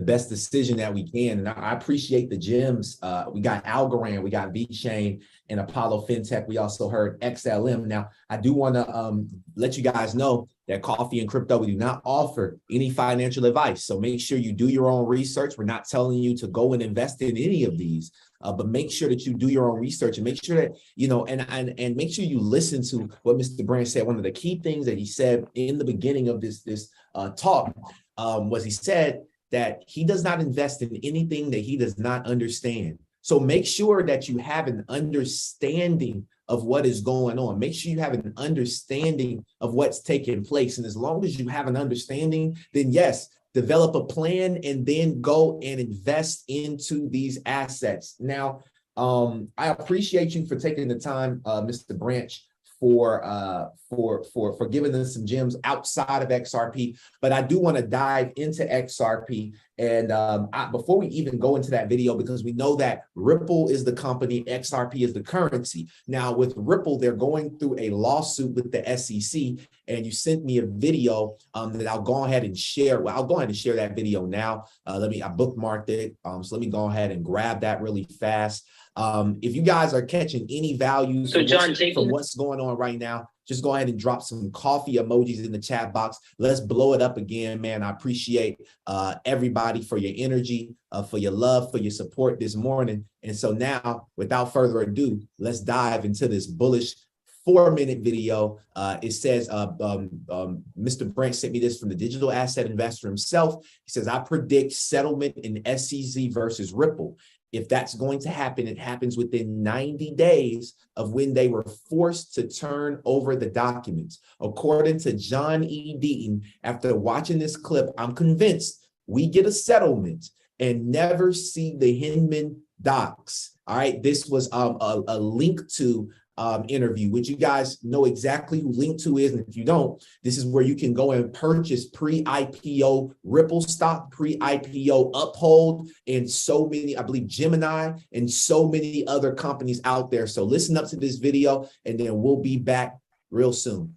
best decision that we can. And I appreciate the gems. We got Algorand, we got VeChain and Apollo FinTech. We also heard XLM. Now, I do want to let you guys know that Coffee and Crypto, we do not offer any financial advice. So make sure you do your own research. We're not telling you to go and invest in any of these, but make sure that you do your own research and make sure that, and make sure you listen to what Mr. Branch said. One of the key things that he said in the beginning of this talk was he said that he does not invest in anything that he does not understand. So make sure that you have an understanding of what is going on. Make sure you have an understanding of what's taking place. And as long as you have an understanding, then yes, develop a plan and then go and invest into these assets. Now, I appreciate you for taking the time, Mr. Branch, for giving us some gems outside of XRP, but I do want to dive into XRP. And before we even go into that video, because we know that Ripple is the company, XRP is the currency. Now with Ripple, they're going through a lawsuit with the SEC, and you sent me a video that I'll go ahead and share. Well, I'll go ahead and share that video now. I bookmarked it. So let me go ahead and grab that really fast. If you guys are catching any value from what's going on right now, just go ahead and drop some coffee emojis in the chat box. Let's blow it up again, man. I appreciate everybody for your energy, for your love, for your support this morning. And so now, without further ado, let's dive into this bullish 4-minute video. It says, Mr. Branch sent me this from the digital asset investor himself. He says, I predict settlement in SEC versus Ripple. If that's going to happen, it happens within 90 days of when they were forced to turn over the documents. According to John E. Deaton, after watching this clip, I'm convinced we get a settlement and never see the Hinman docs. All right, this was a link to interview, which you guys know exactly who Link2 is. And if you don't, this is where you can go and purchase pre-IPO Ripple stock, pre-IPO Uphold, and so many, I believe Gemini, and so many other companies out there. So listen up to this video, and then we'll be back real soon.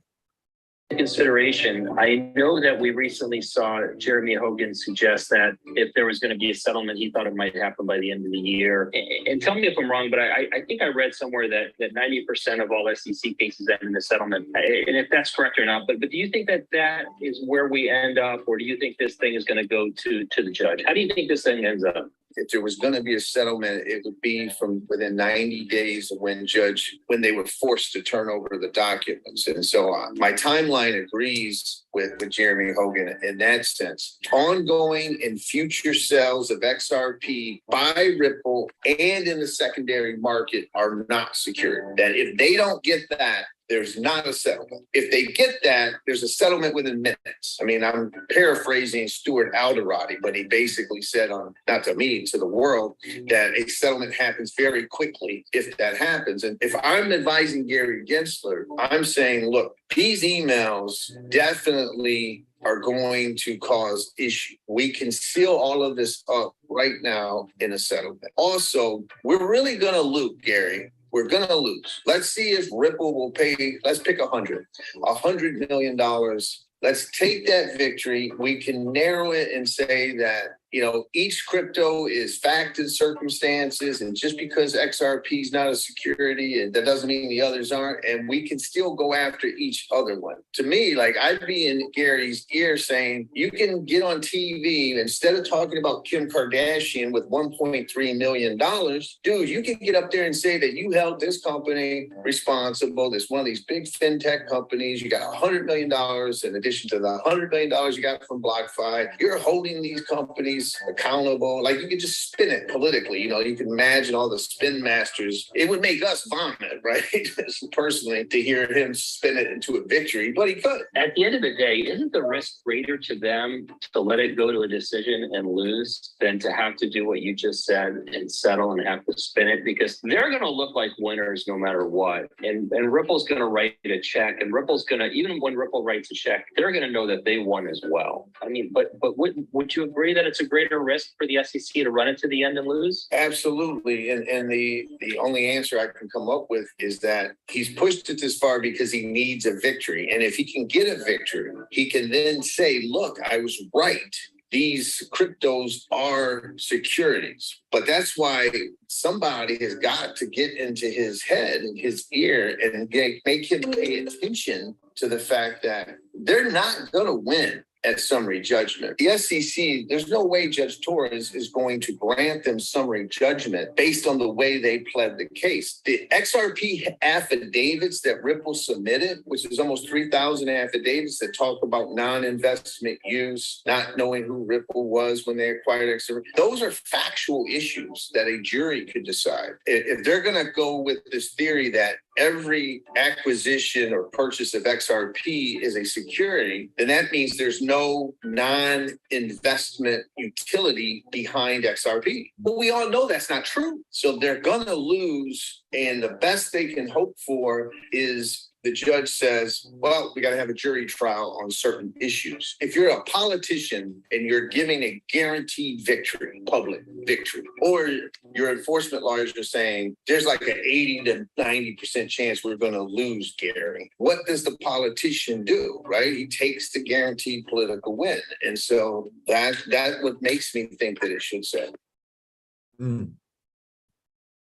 Consideration. I know that we recently saw Jeremy Hogan suggest that if there was going to be a settlement, he thought it might happen by the end of the year. And tell me if I'm wrong, but I think I read somewhere that 90% of all SEC cases end in a settlement. And if that's correct or not, but do you think that is where we end up, or do you think this thing is going to go to the judge? How do you think this thing ends up? If there was going to be a settlement, it would be from within 90 days of when they were forced to turn over the documents and so on. My timeline agrees with Jeremy Hogan in that sense. Ongoing and future sales of XRP by Ripple and in the secondary market are not secured. That if they don't get that, there's not a settlement. If they get that, there's a settlement within minutes. I mean, I'm paraphrasing Stuart Alderati, but he basically said not to me, to the world, that a settlement happens very quickly if that happens. And if I'm advising Gary Gensler, I'm saying, look, these emails definitely are going to cause issue. We can seal all of this up right now in a settlement. Also, we're really going to loop, Gary. We're going to lose. Let's see if Ripple will pay, let's pick $100 million. Let's take that victory. We can narrow it and say that, you know, each crypto is fact and circumstances. And just because XRP is not a security, and that doesn't mean the others aren't. And we can still go after each other one. To me, like, I'd be in Gary's ear saying, you can get on TV instead of talking about Kim Kardashian with $1.3 million, dude, you can get up there and say that you held this company responsible. This one of these big fintech companies. You got $100 million in addition to the $100 million you got from BlockFi. You're holding these companies accountable. Like, you could just spin it politically. You know, you can imagine all the spin masters. It would make us vomit, right? Personally, to hear him spin it into a victory, but he could. At the end of the day, isn't the risk greater to them to let it go to a decision and lose than to have to do what you just said and settle and have to spin it? Because they're going to look like winners no matter what. And Ripple's going to write a check, and Ripple's going to, even when Ripple writes a check, they're going to know that they won as well. I mean, but would you agree that it's a greater risk for the SEC to run it to the end and lose? Absolutely. And the only answer I can come up with is that he's pushed it this far because he needs a victory. And if he can get a victory, he can then say, look, I was right. These cryptos are securities. But that's why somebody has got to get into his head and his ear and make him pay attention to the fact that they're not going to win at summary judgment. The SEC, there's no way Judge Torres is going to grant them summary judgment based on the way they pled the case. The XRP affidavits that Ripple submitted, which is almost 3,000 affidavits that talk about non-investment use, not knowing who Ripple was when they acquired XRP, those are factual issues that a jury could decide. If they're going to go with this theory that every acquisition or purchase of XRP is a security, then that means there's no non-investment utility behind XRP. But we all know that's not true. So they're going to lose. And the best they can hope for is the judge says, well, we got to have a jury trial on certain issues. If you're a politician and you're giving a guaranteed victory, public victory, or your enforcement lawyers are saying there's like an 80 to 90% chance we're going to lose, Gary, what does the politician do, right? He takes the guaranteed political win. And so that what makes me think that it should say.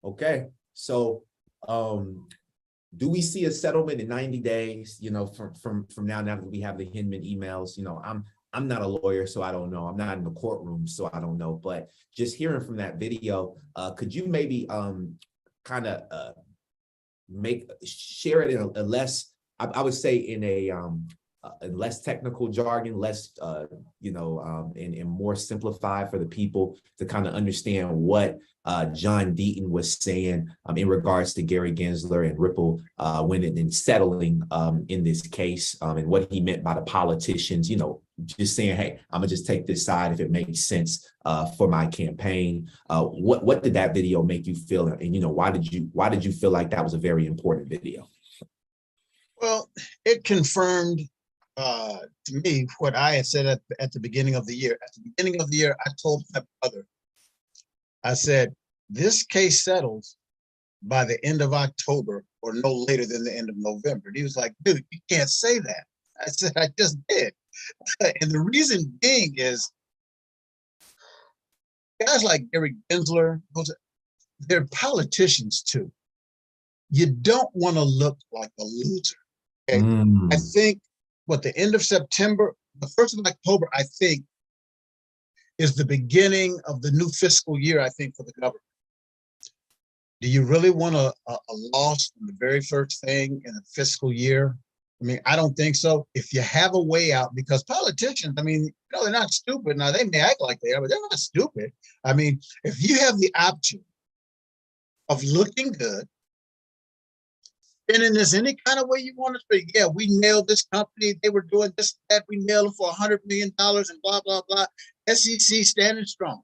Okay. So, do we see a settlement in 90 days, you know, from now that we have the Hinman emails? You know, I'm not a lawyer, so I don't know. I'm not in the courtroom, so I don't know. But just hearing from that video, could you maybe kind of share it in a less, I would say in a less technical jargon, less, and more simplified for the people to kind of understand what John Deaton was saying in regards to Gary Gensler and Ripple when in settling in this case, and what he meant by the politicians, you know, just saying, hey, I'm gonna just take this side if it makes sense for my campaign. What did that video make you feel? And, you know, why did you feel like that was a very important video? Well, it confirmed to me what I had said at the beginning of the year. At the beginning of the year, I told my brother, I said, this case settles by the end of October or no later than the end of November. And he was like, dude, you can't say that. I said, I just did. And the reason being is guys like Gary Gensler, they're politicians too. You don't want to look like a loser. Okay? I think the end of September, the 1st of October, I think, is the beginning of the new fiscal year, I think, for the government. Do you really want a loss from the very first thing in the fiscal year? I mean, I don't think so. If you have a way out, because politicians, I mean, you know, they're not stupid. Now, they may act like they are, but they're not stupid. I mean, if you have the option of looking good, spinning this any kind of way you want to spin. Yeah, we nailed this company. They were doing this, that. We nailed them for $100 million and blah, blah, blah. SEC standing strong.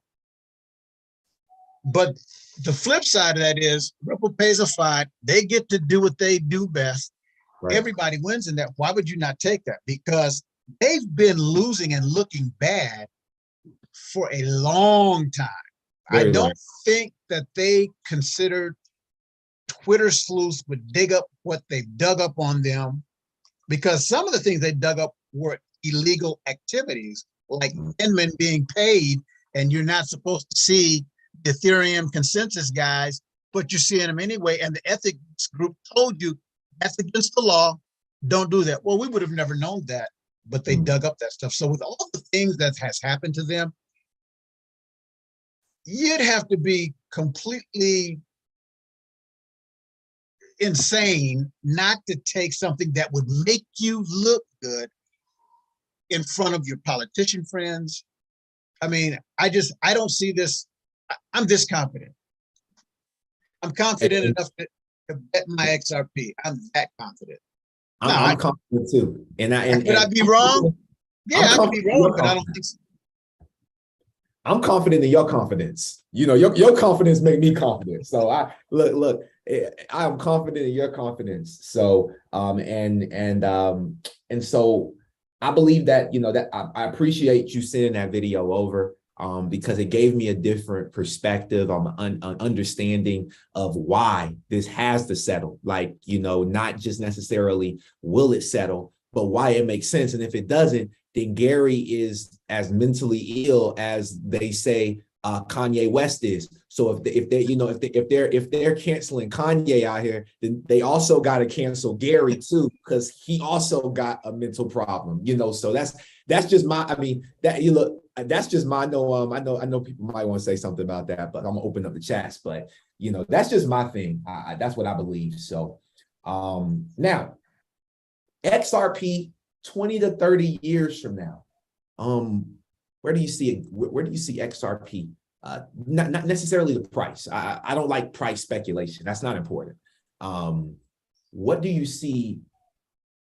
But the flip side of that is Ripple pays a fine. They get to do what they do best. Right. Everybody wins in that. Why would you not take that? Because they've been losing and looking bad for a long time. I don't think that they considered Twitter sleuths would dig up what they've dug up on them, because some of the things they dug up were illegal activities, like Inman being paid, and you're not supposed to see the Ethereum consensus guys, but you're seeing them anyway. And the ethics group told you that's against the law. Don't do that. Well, we would have never known that, but they dug up that stuff. So with all the things that has happened to them, you'd have to be completely insane not to take something that would make you look good in front of your politician friends. I mean, I don't see this. I'm this confident. I'm confident enough to bet my XRP. I'm that confident. I'm confident too. Could I be wrong? Yeah, I could be wrong, but I don't think so. I'm confident in your confidence. You know, your confidence make me confident. So I look, I'm confident in your confidence. So and so I believe that, you know, that I appreciate you sending that video over, because it gave me a different perspective on understanding of why this has to settle. Like, you know, not just necessarily will it settle, but why it makes sense. And if it doesn't, then Gary is as mentally ill as they say Kanye West is. So if they're canceling Kanye out here, then they also got to cancel Gary too, because he also got a mental problem. You know, so that's just my. I mean, that's just my. I know people might want to say something about that, but I'm gonna open up the chats. But you know, that's just my thing. That's what I believe. So now, XRP 20 to 30 years from now, where do you see it? Where do you see XRP? Not necessarily the price. I don't like price speculation. That's not important. What do you see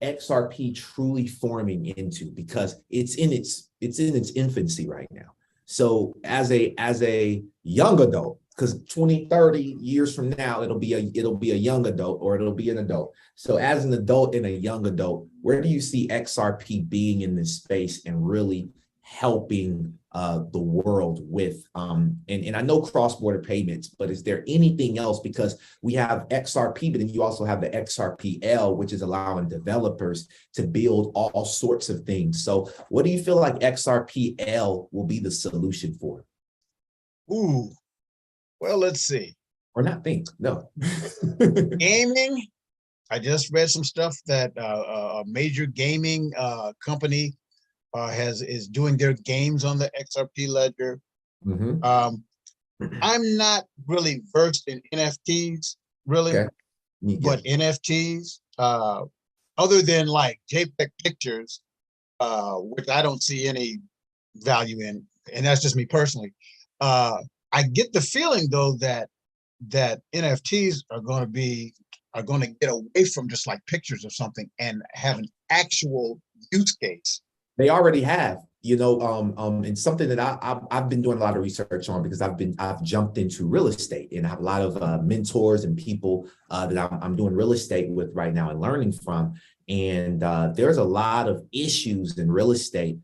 XRP truly forming into? Because it's in its infancy right now. So as a young adult, because 20, 30 years from now, it'll be a young adult, or it'll be an adult. So as an adult and a young adult, where do you see XRP being in this space and really helping the world with, and I know cross-border payments, but is there anything else? Because we have XRP, but then you also have the XRPL, which is allowing developers to build all sorts of things. So what do you feel like XRPL will be the solution for? Ooh, well, let's see. Or not think, no. Gaming, I just read some stuff that a major gaming company is doing their games on the XRP ledger. I'm not really versed in NFTs, really, but NFTs, other than like JPEG pictures, which I don't see any value in, and that's just me personally. I get the feeling though that NFTs are going to get away from just like pictures of something and have an actual use case. They already have, you know, and something that I've been doing a lot of research on, because I've jumped into real estate, and I have a lot of mentors and people that I'm doing real estate with right now and learning from. And there's a lot of issues in real estate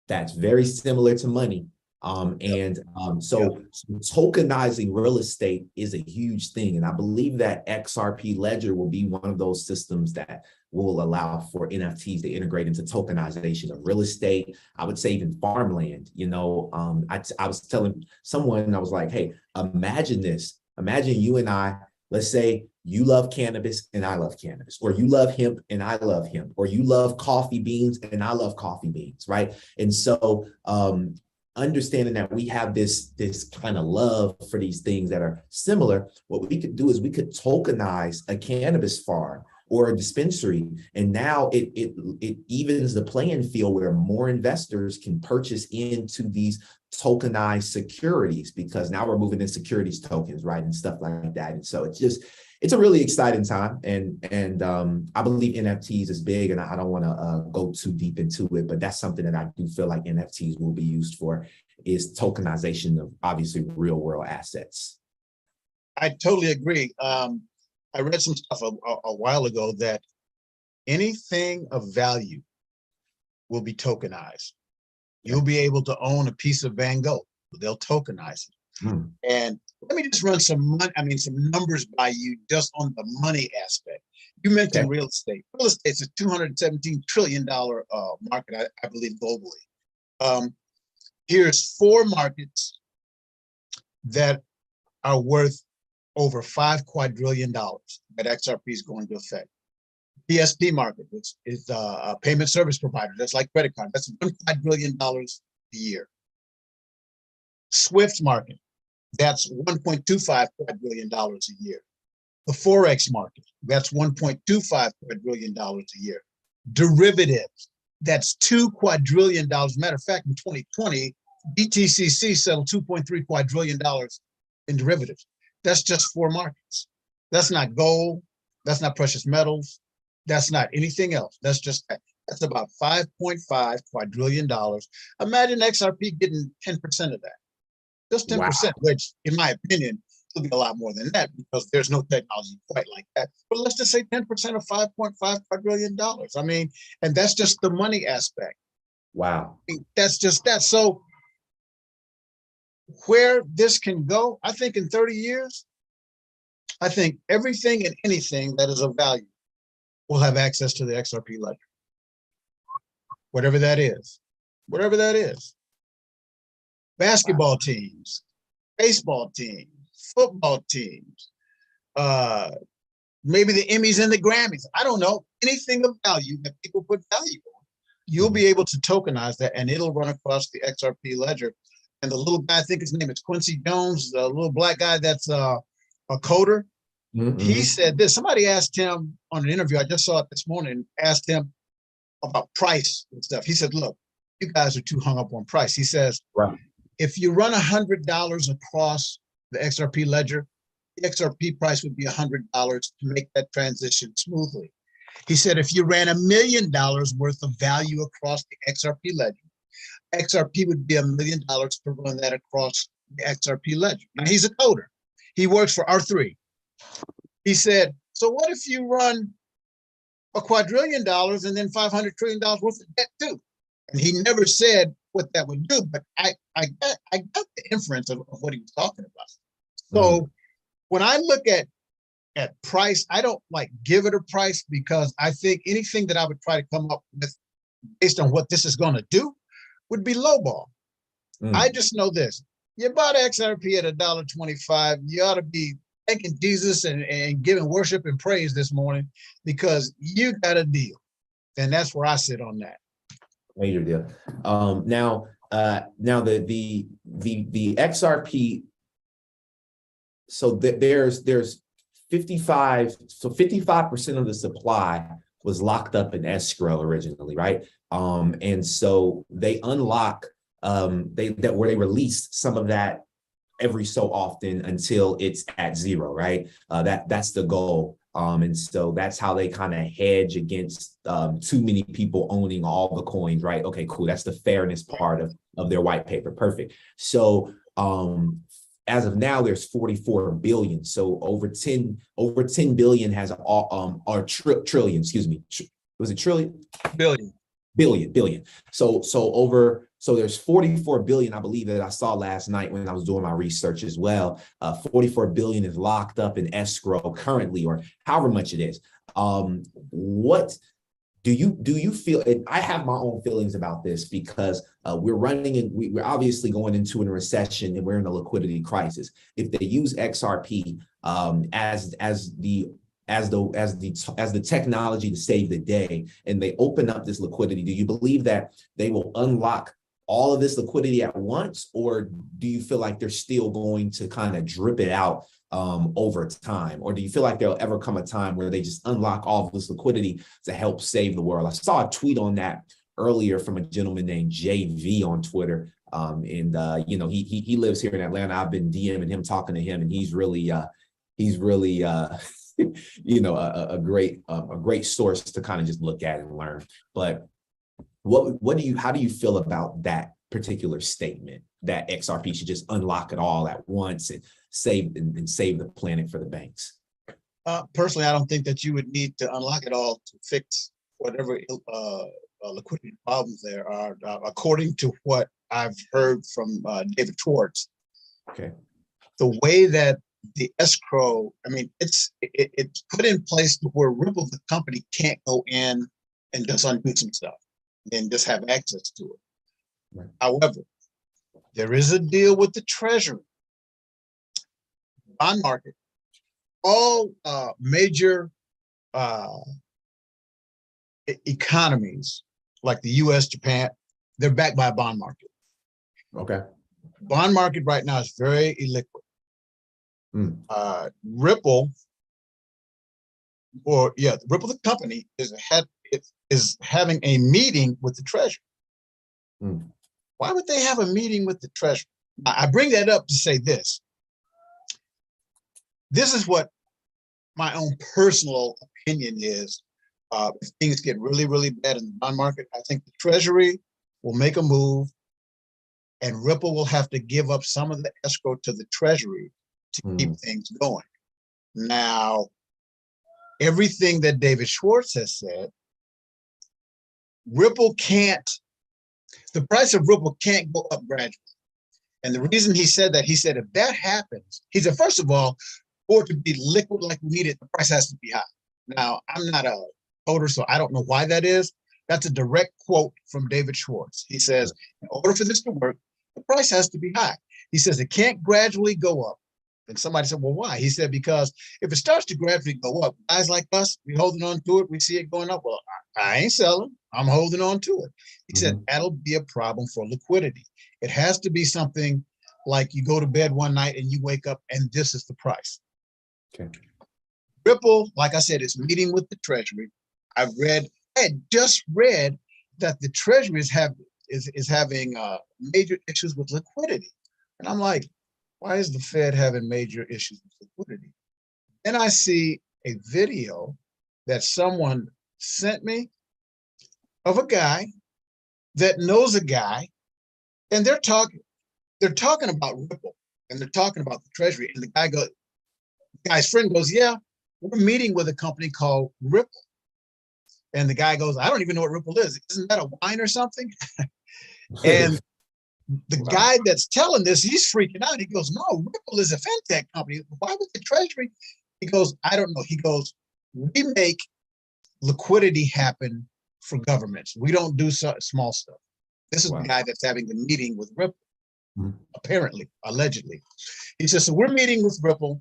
that's very similar to money. So tokenizing real estate is a huge thing. And I believe that XRP Ledger will be one of those systems that will allow for NFTs to integrate into tokenization of real estate. I would say even farmland. You know, I was telling someone, I was like, hey, imagine this. Imagine you and I, let's say you love cannabis and I love cannabis, or you love hemp and I love hemp, or you love coffee beans and I love coffee beans, right? And so understanding that we have this kind of love for these things that are similar, what we could do is we could tokenize a cannabis farm or a dispensary, and now it evens the playing field where more investors can purchase into these tokenized securities, because now we're moving in securities tokens, right, and stuff like that. And so it's a really exciting time, and I believe NFTs is big, and I don't want to go too deep into it, but that's something that I do feel like NFTs will be used for, is tokenization of obviously real world assets. I totally agree. I read some stuff a while ago that anything of value will be tokenized. You'll be able to own a piece of Van Gogh. They'll tokenize it. And let me just run some numbers by you just on the money aspect. You mentioned real estate. Real estate's a $217 trillion market, I believe, globally. Here's 4 markets that are worth over $5 quadrillion that XRP is going to affect. PSP market, which is a payment service provider, that's like credit card, that's $1 quadrillion a year. SWIFT market, that's $1.25 quadrillion a year. The Forex market, that's $1.25 quadrillion a year. Derivatives, that's $2 quadrillion. Matter of fact, in 2020, BTCC settled $2.3 quadrillion in derivatives. That's just 4 markets. That's not gold. That's not precious metals. That's not anything else. That's just that. That's about $5.5 quadrillion. Imagine XRP getting 10% of that. Just 10%, wow. Which in my opinion, will be a lot more than that because there's no technology quite like that. But let's just say 10% of $5.5 quadrillion. I mean, and that's just the money aspect. Wow. I mean, that's just that. So where this can go, I think in 30 years, I think everything and anything that is of value will have access to the XRP ledger. Whatever that is, whatever that is. Basketball teams, baseball teams, football teams, maybe the Emmys and the Grammys. I don't know, anything of value that people put value on. You'll be able to tokenize that and it'll run across the XRP ledger. And the little guy, I think his name is Quincy Jones, the little black guy that's a coder. He said this. Somebody asked him on an interview, I just saw it this morning, asked him about price and stuff. He said, look, you guys are too hung up on price. He says, right, if you run $100 across the XRP ledger, the XRP price would be $100 to make that transition smoothly. He said, if you ran $1 million worth of value across the XRP ledger, XRP would be $1 million to run that across the XRP ledger. Now he's a coder. He works for R3. He said, so what if you run $1 quadrillion and then $500 trillion worth of debt too? And he never said what that would do, but I got the inference of what he was talking about. So when I look at price, I don't like give it a price because I think anything that I would try to come up with based on what this is going to do would be lowball. I just know this. You bought XRP at $1.25. You ought to be thanking Jesus and giving worship and praise this morning because you got a deal. And that's where I sit on that. Major deal. Now the XRP, so there's 55% of the supply was locked up in escrow originally, right? And so they unlock where they release some of that every so often until it's at zero, right? That's the goal. And so that's how they kind of hedge against too many people owning all the coins, right? Okay, cool. That's the fairness part of their white paper. Perfect. So as of now, there's 44 billion. So over 10 billion has trillion, excuse me. Was it trillion? Billion. So there's 44 billion, I believe, that I saw last night when I was doing my research as well. 44 billion is locked up in escrow currently, or however much it is. What do you feel? And I have my own feelings about this because we're obviously going into a recession and we're in a liquidity crisis. If they use XRP as the technology to save the day, and they open up this liquidity, do you believe that they will unlock all of this liquidity at once, or do you feel like they're still going to kind of drip it out over time? Or do you feel like there'll ever come a time where they just unlock all of this liquidity to help save the world? I saw a tweet on that earlier from a gentleman named JV on Twitter. You know, he lives here in Atlanta. I've been DMing him, talking to him, and he's really you know, a great source to kind of just look at and learn. But how do you feel about that particular statement that XRP should just unlock it all at once and save the planet for the banks? Personally, I don't think that you would need to unlock it all to fix whatever liquidity problems there are, according to what I've heard from David Schwartz. Okay. The way that the escrow, I mean, it's put in place to where Ripple, the company, can't go in and just undo some stuff and just have access to it. Right. However, there is a deal with the Treasury, bond market. All major economies like the US, Japan, they're backed by a bond market. Okay. Bond market right now is very illiquid. Ripple, Ripple the company is having a meeting with the Treasury. Why would they have a meeting with the Treasury? I bring that up to say this. This is what my own personal opinion is. If things get really, really bad in the bond market, I think the Treasury will make a move and Ripple will have to give up some of the escrow to the Treasury to keep things going. Now, everything that David Schwartz has said, Ripple can't, the price of Ripple can't go up gradually. And the reason he said that, he said, if that happens, he said, first of all, for it to be liquid like we need it, the price has to be high. Now, I'm not a coder, so I don't know why that is. That's a direct quote from David Schwartz. He says, in order for this to work, the price has to be high. He says it can't gradually go up. And somebody said, well, why? He said, because if it starts to gradually go up, guys like us, we holding on to it, we see it going up. Well, I ain't selling, I'm holding on to it. He said, that'll be a problem for liquidity. It has to be something like you go to bed one night and you wake up and this is the price. Okay. Ripple, like I said, is meeting with the Treasury. I had just read that the Treasury is having major issues with liquidity. And I'm like, why is the Fed having major issues with liquidity? Then I see a video that someone sent me of a guy that knows a guy, and they're talking about Ripple, and they're talking about the Treasury. And the guy's friend goes, yeah, we're meeting with a company called Ripple. And the guy goes, I don't even know what Ripple is. Isn't that a wine or something? And the guy that's telling this, he's freaking out. He goes, no, Ripple is a fintech company. Why would the Treasury? He goes, I don't know. He goes, we make liquidity happen for governments. We don't do small stuff. This is the guy that's having the meeting with Ripple, apparently, allegedly. He says, so we're meeting with Ripple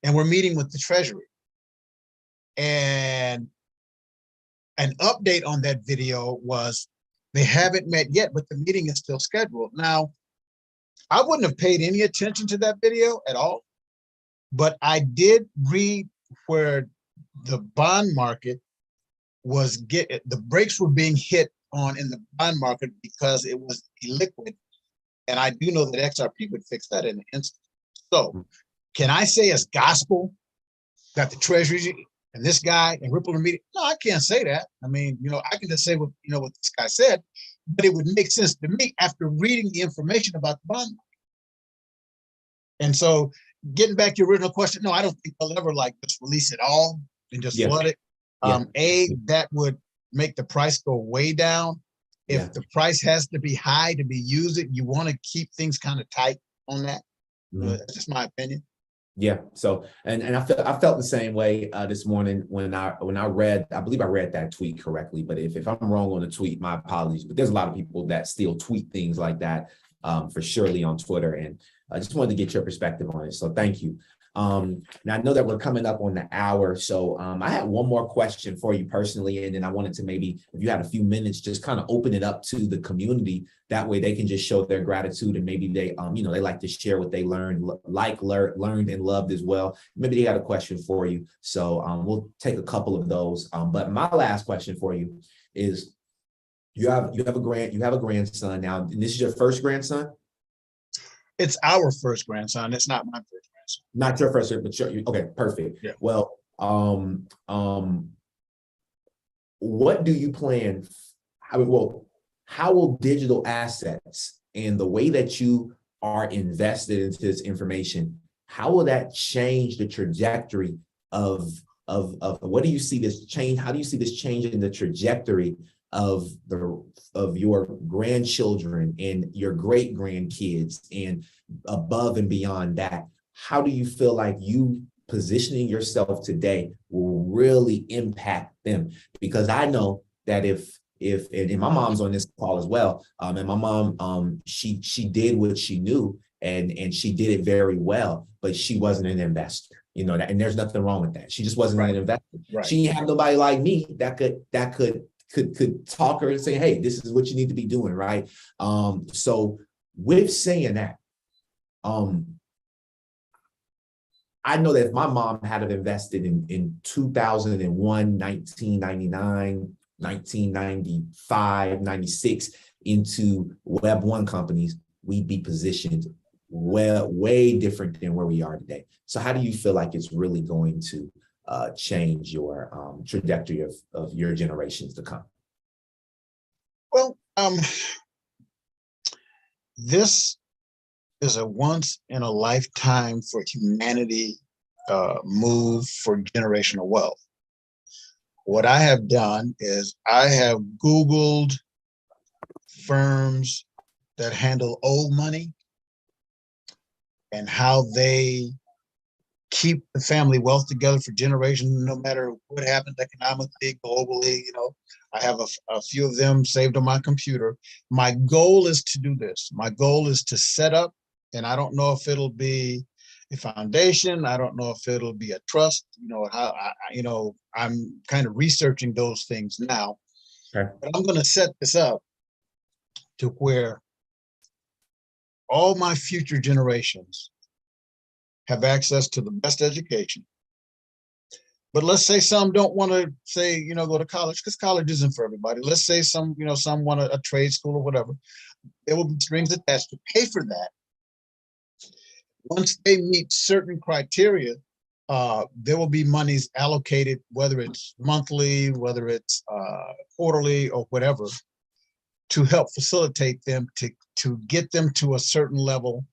and we're meeting with the Treasury. And an update on that video was they haven't met yet, but the meeting is still scheduled. Now, I wouldn't have paid any attention to that video at all, but I did read where the bond market was the brakes were being hit on in the bond market because it was illiquid. And I do know that XRP would fix that in an instant. So can I say as gospel that the Treasury and this guy and Ripple are meeting? No, I can't say that. I mean, I can just say what this guy said, but it would make sense to me after reading the information about the bond market. And so getting back to your original question, no, I don't think they'll ever just release it all and just flood it. That would make the price go way down. If the price has to be high to be used, you want to keep things kind of tight on that. That's just my opinion. Yeah. So, and I felt the same way this morning when I read, I believe I read that tweet correctly, but if I'm wrong on the tweet, my apologies, but there's a lot of people that still tweet things like that for surely on Twitter. And I just wanted to get your perspective on it. So thank you. Now I know that we're coming up on the hour. So I had one more question for you personally. And then I wanted to maybe, if you had a few minutes, just kind of open it up to the community. That way they can just show their gratitude and maybe they, they like to share what they learned and loved as well. Maybe they got a question for you. So we'll take a couple of those. But my last question for you is, You have a grandson now, and this is your first grandson? It's our first grandson. It's not my first grandson. Not your first, but okay, perfect. Yeah. Well, what do you plan? How will digital assets and the way that you are invested into this information, how will that change the trajectory of what do you see this change? How do you see this changing the trajectory of your grandchildren and your great grandkids and above and beyond that? How do you feel like you positioning yourself today will really impact them? Because I know that and my mom's on this call as well, and my mom, she did what she knew, and she did it very well, but she wasn't an investor, you know that, and there's nothing wrong with that. She just wasn't an investor. Right. She didn't have nobody like me that could talk her and say, hey, this is what you need to be doing, right? So with saying that, I know that if my mom had invested in 2001, 1999, 1995, 96 into Web1 companies, we'd be positioned way different than where we are today. So how do you feel like it's really going to change your trajectory of your generations to come? Well, this is a once in a lifetime for humanity move for generational wealth. What I have done is I have Googled firms that handle old money and how they keep the family wealth together for generations, no matter what happens economically, globally. You know, I have a few of them saved on my computer. My goal is to do this. My goal is to set up, and I don't know if it'll be a foundation. I don't know if it'll be a trust. You know, I'm kind of researching those things now. Okay. But I'm going to set this up to where all my future generations have access to the best education. But let's say some don't want to go to college, because college isn't for everybody. Let's say some want a trade school or whatever. There will be strings attached to pay for that. Once they meet certain criteria, there will be monies allocated, whether it's monthly, whether it's quarterly or whatever, to help facilitate them to get them to a certain level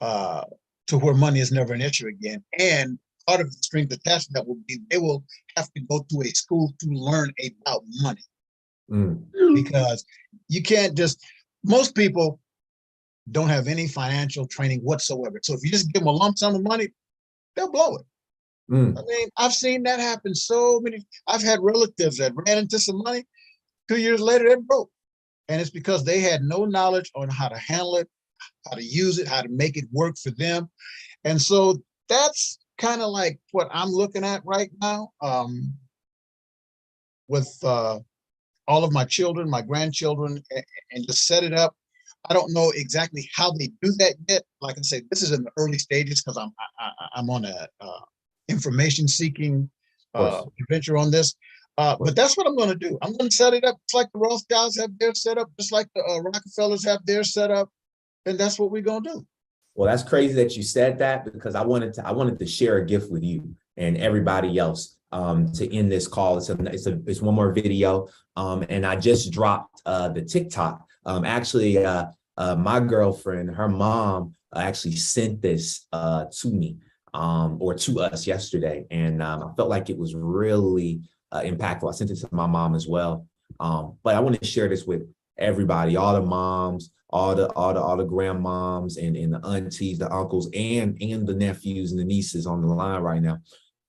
to where money is never an issue again. And part of the strings attached that will be they will have to go to a school to learn about money. Because you can't most people don't have any financial training whatsoever. So if you just give them a lump sum of money, they'll blow it. I mean, I've seen that happen so many. I've had relatives that ran into some money. 2 years later, they're broke. And it's because they had no knowledge on how to handle it, how to use it, how to make it work for them. And so that's kind of like what I'm looking at right now with all of my children, my grandchildren, and just set it up. I don't know exactly how they do that yet. Like I said, this is in the early stages because I'm on a information seeking adventure on this. But that's what I'm going to do. I'm going to set it up just like the Rothschilds have their setup, just like the Rockefellers have their setup, and that's what we're going to do. Well, that's crazy that you said that, because I wanted to share a gift with you and everybody else to end this call. It's one more video, and I just dropped the TikTok. Actually, my girlfriend, her mom, actually sent this to me or to us yesterday, and I felt like it was really impactful. I sent it to my mom as well, but I want to share this with everybody, all the moms, all the grandmoms and the aunties, the uncles, and the nephews and the nieces on the line right now.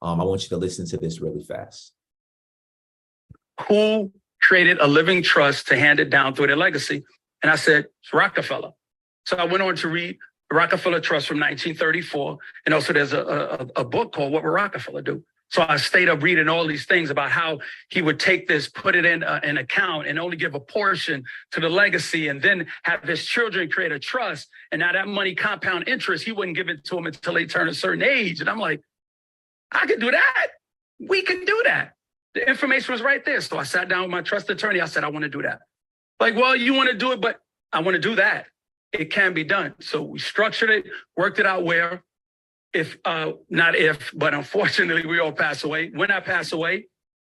I want you to listen to this really fast. Who created a living trust to hand it down through their legacy? And I said, it's Rockefeller. So I went on to read the Rockefeller Trust from 1934. And also there's a book called What Would Rockefeller Do? So I stayed up reading all these things about how he would take this, put it in an account and only give a portion to the legacy, and then have his children create a trust. And now that money compound interest, he wouldn't give it to them until they turn a certain age. And I'm like, I can do that. We can do that. The information was right there. So I sat down with my trust attorney. I said, I want to do that. Like, well, you want to do it, but I want to do that. It can be done. So we structured it, worked it out where but unfortunately we all pass away. When I pass away,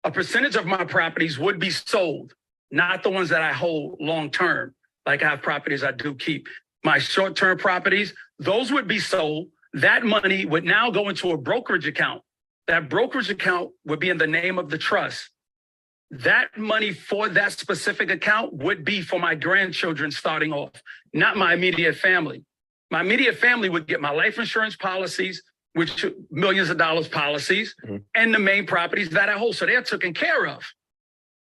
a percentage of my properties would be sold, not the ones that I hold long-term. Like I have properties I do keep. My short-term properties, those would be sold. That money would now go into a brokerage account. That brokerage account would be in the name of the trust. That money for that specific account would be for my grandchildren starting off, not my immediate family. My immediate family would get my life insurance policies, which millions of dollars policies, and the main properties that I hold. So they're taken care of.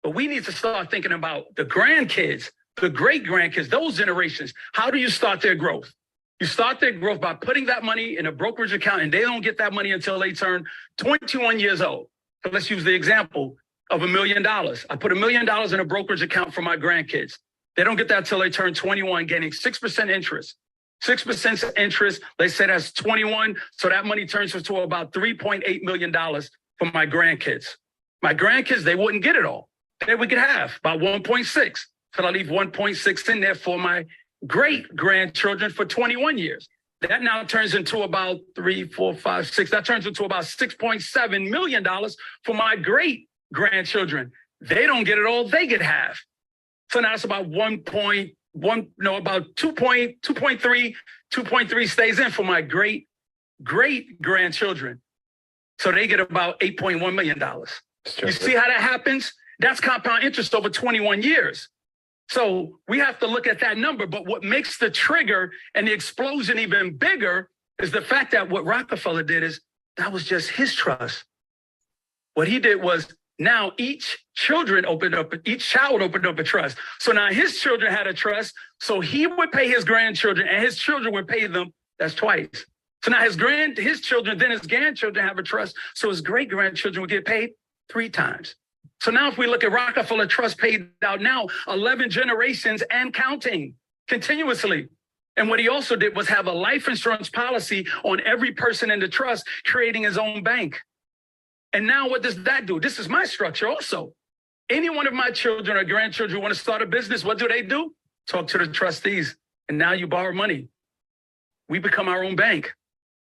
But we need to start thinking about the grandkids, the great grandkids, those generations. How do you start their growth? You start their growth by putting that money in a brokerage account, and they don't get that money until they turn 21 years old. So let's use the example of $1 million. I put $1 million in a brokerage account for my grandkids. They don't get that until they turn 21, getting 6% interest. 6% interest, they say that's 21. So that money turns into about $3.8 million for my grandkids. My grandkids, they wouldn't get it all. They would get half, about 1.6. So I leave 1.6 in there for my great grandchildren for 21 years. That now turns into about 3, 4, 5, 6. That turns into about $6.7 million for my great grandchildren. They don't get it all, they get half. So now it's about about 2.3 stays in for my great grandchildren. So they get about $8.1 million. You see how that happens? That's compound interest over 21 years. So we have to look at that number. But what makes the trigger and the explosion even bigger is the fact that what Rockefeller did is that was just his trust. What he did was now each child opened up a trust. So now his children had a trust. So he would pay his grandchildren and his children would pay them. That's twice. So now his children, then his grandchildren have a trust. So his great grandchildren would get paid 3 times. So now if we look at Rockefeller Trust paid out now 11 generations and counting continuously. And what he also did was have a life insurance policy on every person in the trust, creating his own bank. And now what does that do? This is my structure also. Any one of my children or grandchildren want to start a business, what do? Talk to the trustees. And now you borrow money. We become our own bank.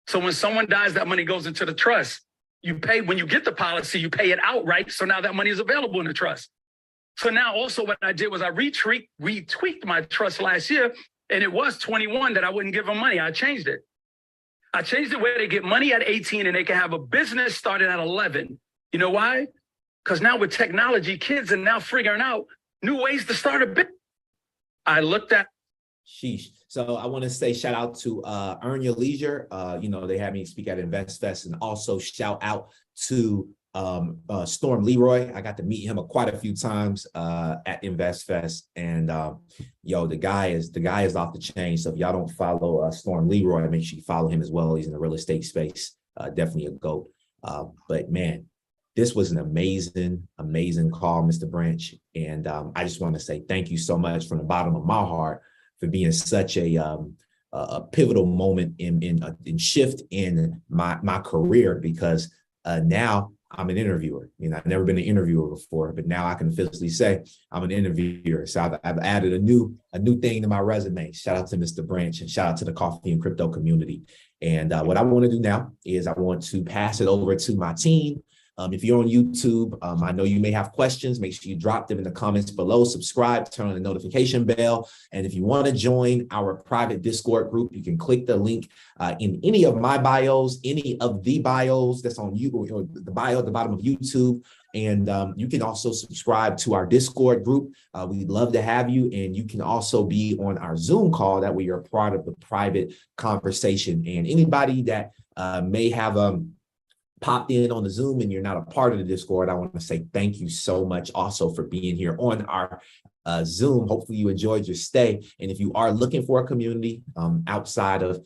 So when someone dies, that money goes into the trust. You pay, when you get the policy, you pay it outright. So now that money is available in the trust. So now also what I did was I retweaked my trust last year, and it was 21 that I wouldn't give them money. I changed it. I changed it where they get money at 18 and they can have a business started at 11. You know why? Because now with technology, kids are now figuring out new ways to start a business. I looked at. Sheesh. So I want to say shout out to Earn Your Leisure. They had me speak at InvestFest, and also shout out to Storm Leroy. I got to meet him quite a few times at InvestFest, and the guy is off the chain. So if y'all don't follow Storm Leroy, make sure you follow him as well. He's in the real estate space, definitely a GOAT. But man, this was an amazing call, Mr. Branch, and I just want to say thank you so much from the bottom of my heart for being such a pivotal moment in shift in my career, because now I'm an interviewer. I've never been an interviewer before, but now I can officially say I'm an interviewer. So I've added a new thing to my resume. Shout out to Mr. Branch, and shout out to the coffee and crypto community. And what I want to do now is I want to pass it over to my team. If you're on YouTube, I know you may have questions. Make sure you drop them in the comments below. Subscribe, turn on the notification bell. And if you want to join our private Discord group, you can click the link in any of my bios, any of the bios that's on you, or the bio at the bottom of YouTube. And you can also subscribe to our Discord group. We'd love to have you. And you can also be on our Zoom call. That way you're a part of the private conversation. And anybody that may have popped in on the Zoom and you're not a part of the Discord, I want to say thank you so much also for being here on our Zoom. Hopefully you enjoyed your stay. And if you are looking for a community outside of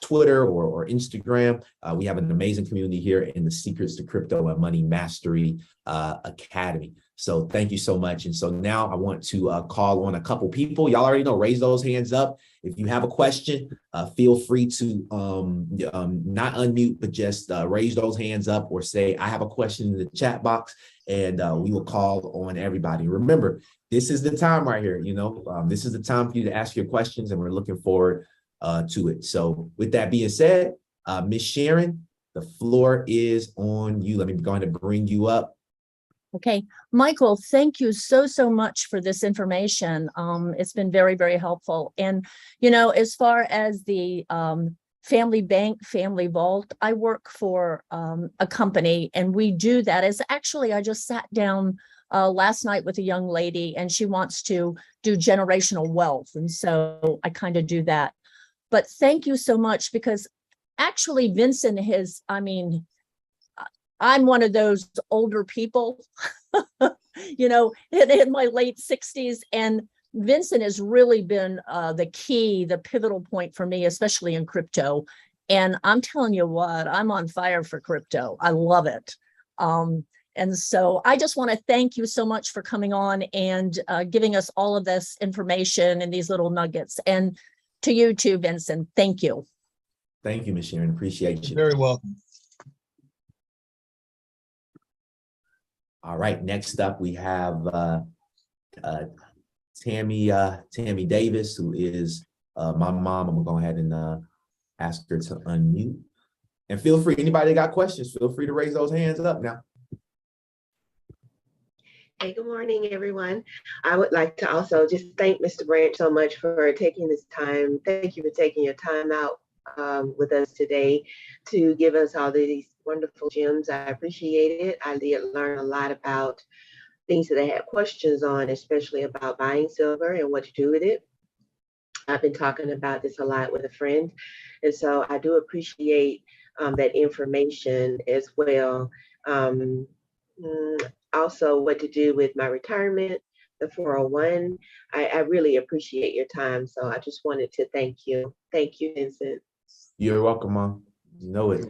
Twitter or Instagram, we have an amazing community here in the Secrets to Crypto and Money Mastery Academy. So thank you so much. And so now I want to call on a couple people. Y'all already know, raise those hands up. If you have a question, feel free to not unmute, but just raise those hands up or say, I have a question in the chat box, and we will call on everybody. Remember, this is the time right here. This is the time for you to ask your questions, and we're looking forward to it. So with that being said, Ms. Sharon, the floor is on you. Let me go ahead and bring you up. Okay, Michael, thank you so much for this information. It's been very, very helpful. And, as far as the family bank, family vault, I work for a company, and we do that. As actually, I just sat down last night with a young lady, and she wants to do generational wealth. And so I kind of do that. But thank you so much, because actually Vincent I'm one of those older people, in my late 60s, and Vincent has really been the pivotal point for me, especially in crypto. And I'm telling you what, I'm on fire for crypto. I love it. And so I just want to thank you so much for coming on and giving us all of this information and these little nuggets. And to you too, Vincent, thank you. Thank you, Ms. Sharon. Appreciate you. You're very welcome. All right, next up we have Tammy Davis, who is my mom. I'm gonna go ahead and ask her to unmute. And feel free, anybody that got questions, feel free to raise those hands up now. Hey, good morning, everyone. I would like to also just thank Mr. Branch so much for taking this time. Thank you for taking your time out with us today to give us all these wonderful gems. I appreciate it. I did learn a lot about things that I had questions on, especially about buying silver and what to do with it. I've been talking about this a lot with a friend, and so I do appreciate that information as well. Also, what to do with my retirement, the 401. I really appreciate your time, so I just wanted to thank you. Thank you, Vincent. You're welcome, Mom. You know it.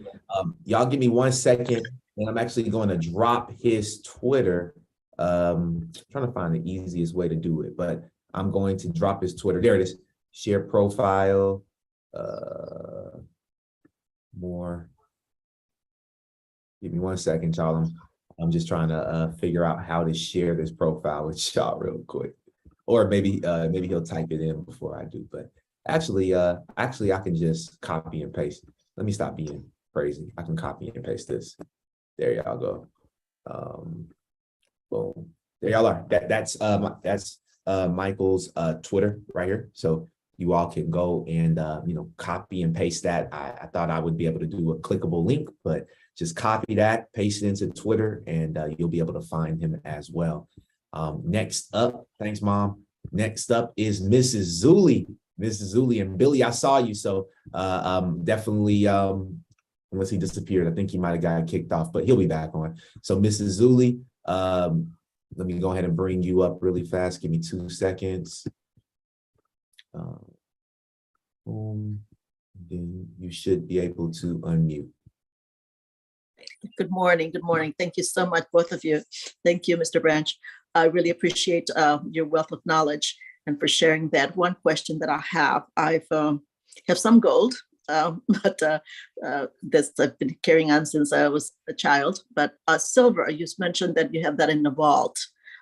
Y'all give me 1 second, and I'm actually going to drop his Twitter. Trying to find the easiest way to do it, but I'm going to drop his Twitter. There it is. Share profile. More. Give me 1 second, y'all. I'm just trying to figure out how to share this profile with y'all real quick, or maybe he'll type it in before I do. But actually, I can just copy and paste. Let me stop being crazy. I can copy and paste this. There y'all go. Boom. There y'all are. That's Michael's Twitter right here. So you all can go and copy and paste that. I thought I would be able to do a clickable link, but just copy that, paste it into Twitter, and you'll be able to find him as well. Next up, thanks, Mom. Next up is Mrs. Zuli. Mrs. Zuli and Billy, I saw you. So definitely, unless he disappeared, I think he might have gotten kicked off, but he'll be back on. So Mrs. Zuli, let me go ahead and bring you up really fast. Give me 2 seconds. Boom. Then you should be able to unmute. Good morning. Good morning. Thank you so much, both of you. Thank you, Mr. Branch. I really appreciate your wealth of knowledge and for sharing that. One question that I have have some gold, but this I've been carrying on since I was a child. But silver, you mentioned that you have that in the vault.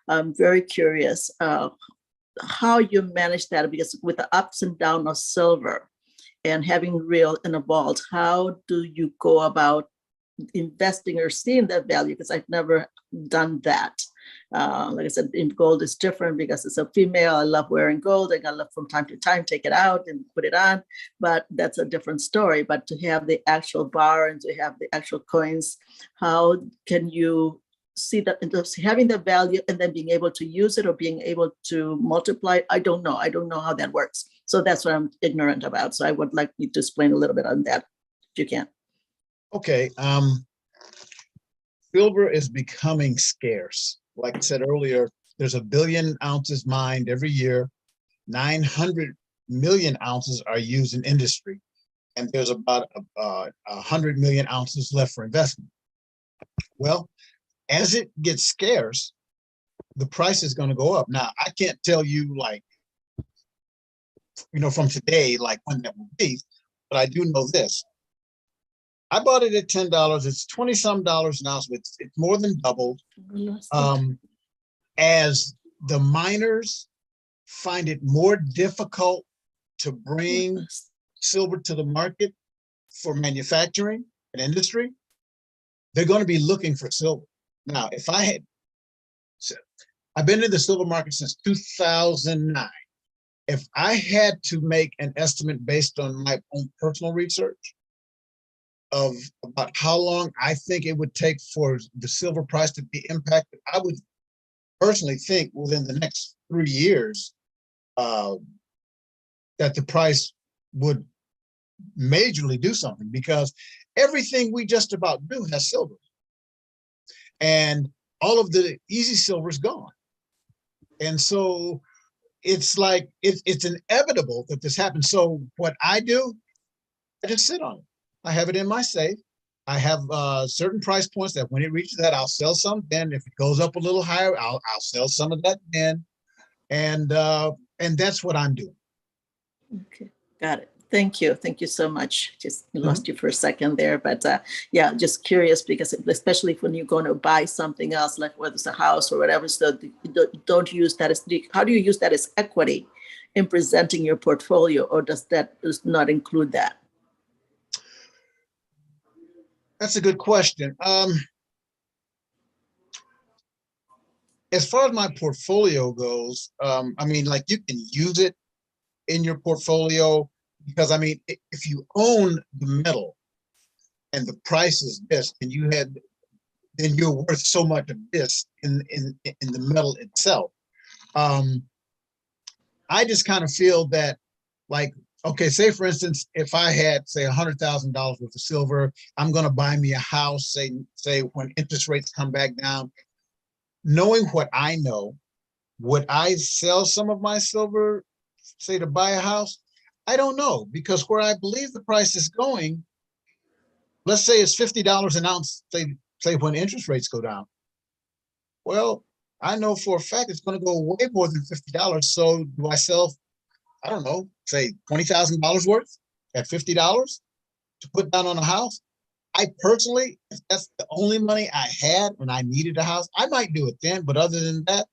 I'm very curious how you manage that, because with the ups and downs of silver and having real in a vault, how do you go about investing or seeing that value? Because I've never done that. Like I said, in gold is different because it's a female. I love wearing gold. I love from time to time take it out and put it on, but that's a different story. But to have the actual bar and to have the actual coins, how can you see that having the value and then being able to use it or being able to multiply? I don't know how that works. So that's what I'm ignorant about. So I would like you to explain a little bit on that if you can. Okay. Silver is becoming scarce. Like I said earlier, there's 1 billion ounces mined every year. 900 million ounces are used in industry, and there's about 100 million ounces left for investment. Well, as it gets scarce, the price is going to go up. Now, I can't tell you like, from today, like when that will be, but I do know this. I bought it at $10. It's 20 some dollars now, so it's more than doubled. As the miners find it more difficult to bring silver to the market for manufacturing and industry, they're going to be looking for silver. Now, I've been in the silver market since 2009. If I had to make an estimate based on my own personal research of about how long I think it would take for the silver price to be impacted, I would personally think within the next 3 years that the price would majorly do something, because everything we just about do has silver, and all of the easy silver is gone. And so it's like, it's inevitable that this happens. So what I do, I just sit on it. I have it in my safe. I have certain price points that when it reaches that, I'll sell some. Then if it goes up a little higher, I'll sell some of that then. And that's what I'm doing. Okay, got it. Thank you. Thank you so much. Just lost you for a second there, but yeah, just curious, because especially when you're going to buy something else, like whether it's a house or whatever, so don't use that as, how do you use that as equity in presenting your portfolio, or does not include that? That's a good question. As far as my portfolio goes, I mean, like, you can use it in your portfolio, because I mean, if you own the metal and the price is this, and then you're worth so much of this in the metal itself. I just kind of feel that, like, okay, say for instance, if I had, say, $100,000 worth of silver, I'm going to buy me a house, say when interest rates come back down. Knowing what I know, would I sell some of my silver, say, to buy a house? I don't know, because where I believe the price is going, let's say it's $50 an ounce, say when interest rates go down. Well, I know for a fact it's going to go way more than $50. So do I sell, I don't know, say $20,000 worth at $50 to put down on a house? I personally, if that's the only money I had and I needed a house, I might do it then. But other than that,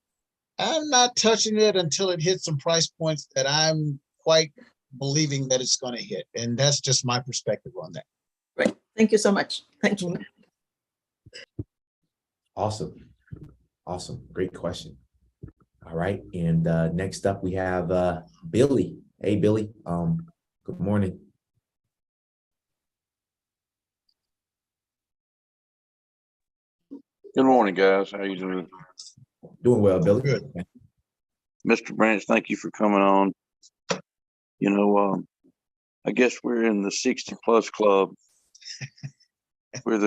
I'm not touching it until it hits some price points that I'm quite believing that it's going to hit. And that's just my perspective on that. Great. Thank you so much. Thank you. Awesome. Awesome. Great question. All right. And next up, we have Billy. Hey, Billy. Good morning. Good morning, guys. How you doing? Doing well, Billy. Good. Mr. Branch, thank you for coming on. You know, I guess we're in the 60 plus club. We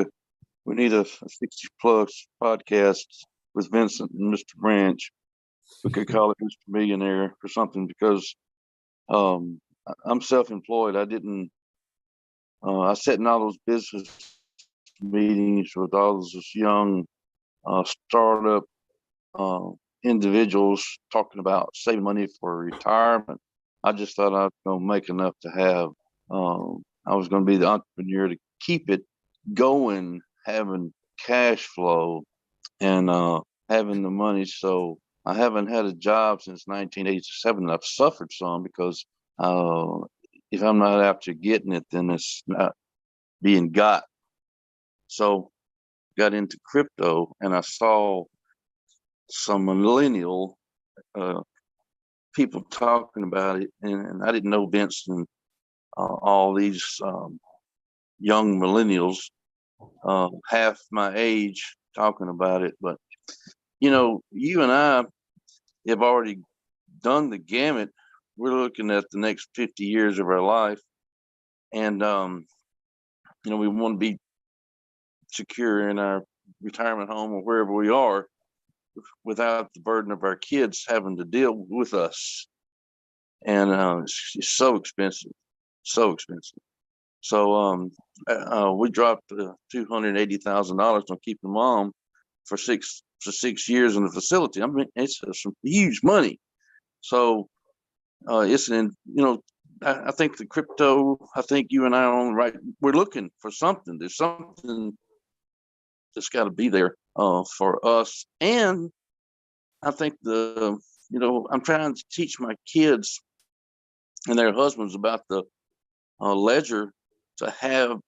need a 60 plus podcast with Vincent and Mr. Branch. We could call it Mr. Millionaire or something, because I'm self-employed. I sat in all those business meetings with all those young startup individuals talking about saving money for retirement. I just thought I was going to make enough to have. I was going to be the entrepreneur to keep it going, having cash flow and having the money. So I haven't had a job since 1987. I've suffered some because if I'm not after getting it, then it's not being got. So got into crypto, and I saw some millennial people talking about it, and I didn't know Vince and all these young millennials, half my age, talking about it. But you know, you and I have already done the gamut. We're looking at the next 50 years of our life, and you know, we want to be secure in our retirement home or wherever we are, without the burden of our kids having to deal with us. And it's so expensive, so expensive. So we dropped $280,000 on keeping mom for 6 for 6 years in the facility. I mean, it's some huge money. So it's an, I think the crypto, I think you and I are on the right. We're looking for something. There's something that's got to be there for us. And I think I'm trying to teach my kids and their husbands about the ledger to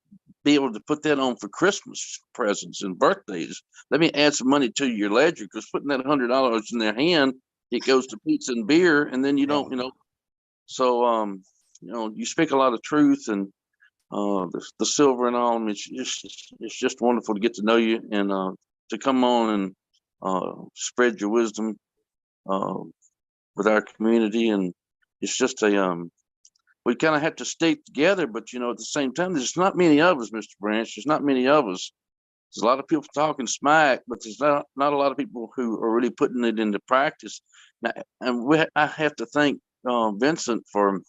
be able to put that on for Christmas presents and birthdays. Let me add some money to your ledger, because putting that $100 in their hand, it goes to pizza and beer, and then you don't, So, you speak a lot of truth, and the silver and all. I mean, it's just wonderful to get to know you and to come on and spread your wisdom with our community. And it's just we kind of have to stay together, but at the same time, there's not many of us, Mr. Branch. There's not many of us. There's a lot of people talking smack, but there's not a lot of people who are really putting it into practice. Now, and I have to thank Vincent for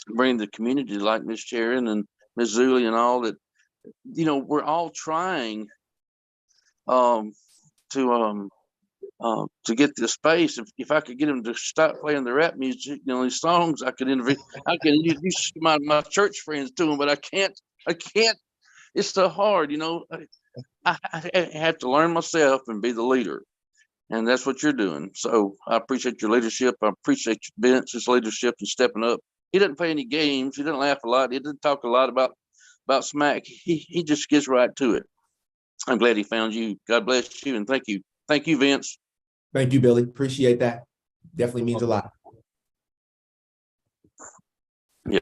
bringing the community, like Miss Sharon and Miss Zuli and all that. We're all trying to get this space. If I could get them to stop playing the rap music, these songs, I can introduce my church friends to them, but I can't. It's so hard, I have to learn myself and be the leader. And that's what you're doing. So I appreciate your leadership. I appreciate Vince's leadership and stepping up. He doesn't play any games. He doesn't laugh a lot. He doesn't talk a lot about smack. He just gets right to it. I'm glad he found you. God bless you, and thank you. Thank you, Vince. Thank you, Billy. Appreciate that. Definitely means a lot. Yeah.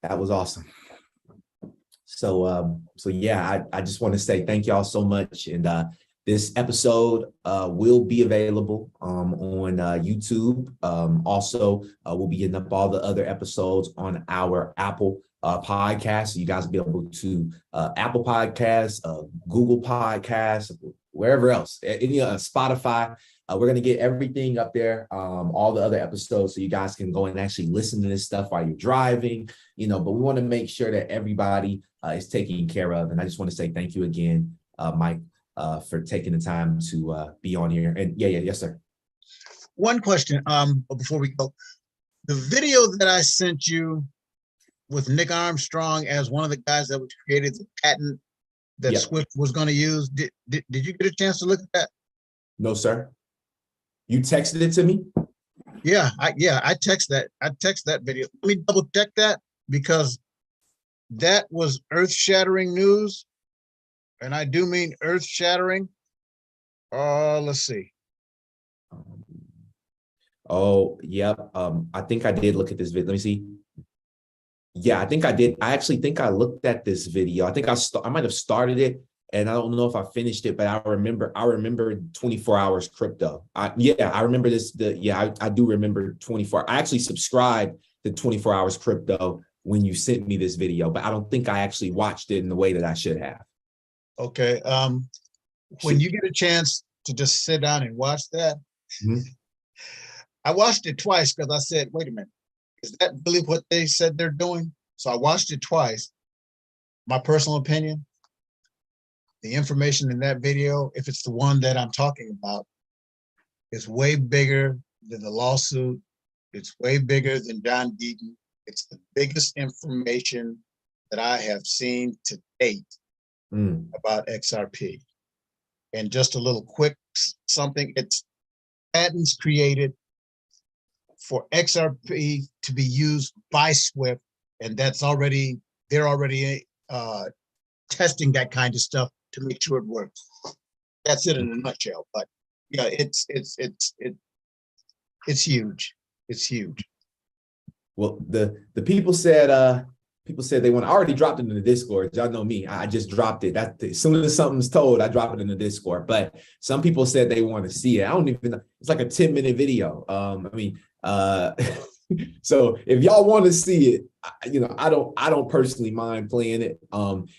That was awesome. So yeah, I just want to say thank y'all so much. And this episode will be available on YouTube. Also, we'll be getting up all the other episodes on our Apple podcast. So you guys will be able to Apple Podcasts, Google Podcasts, wherever else, any Spotify. We're going to get everything up there, all the other episodes, so you guys can go and actually listen to this stuff while you're driving, but we want to make sure that everybody is taken care of. And I just want to say thank you again, Mike, for taking the time to be on here. And yes, sir. One question before we go. The video that I sent you with Nick Armstrong as one of the guys that created the patent that Yep. Swift was going to use, did you get a chance to look at that? No, sir. You texted it to me? Yeah, I text that video. Let me double check that, because that was earth-shattering news, and I do mean earth-shattering. Let's see. Oh, yep. I think I did look at this video. Let me see. Yeah, I think I did. I actually think I looked at this video. I think I might have started it, and I don't know if I finished it, but I remember 24 hours crypto. I remember this. I do remember 24. I actually subscribed to 24 hours crypto when you sent me this video, but I don't think I actually watched it in the way that I should have. Okay. When you get a chance to just sit down and watch that, I watched it twice because I said, wait a minute, is that really what they said they're doing? So I watched it twice. My personal opinion, the information in that video, if it's the one that I'm talking about, is way bigger than the lawsuit. It's way bigger than John Deaton. It's the biggest information that I have seen to date about XRP. And just a little quick something, it's patents created for XRP to be used by Swift, and they're already testing that kind of stuff to make sure it works. That's it in a nutshell. But yeah, it's huge. It's huge. Well, the people said they want. I already dropped it in the Discord. Y'all know me. I just dropped it. As soon as something's told, I drop it in the Discord. But some people said they want to see it. I don't even know. It's like a 10-minute video. So if y'all want to see it, I don't personally mind playing it.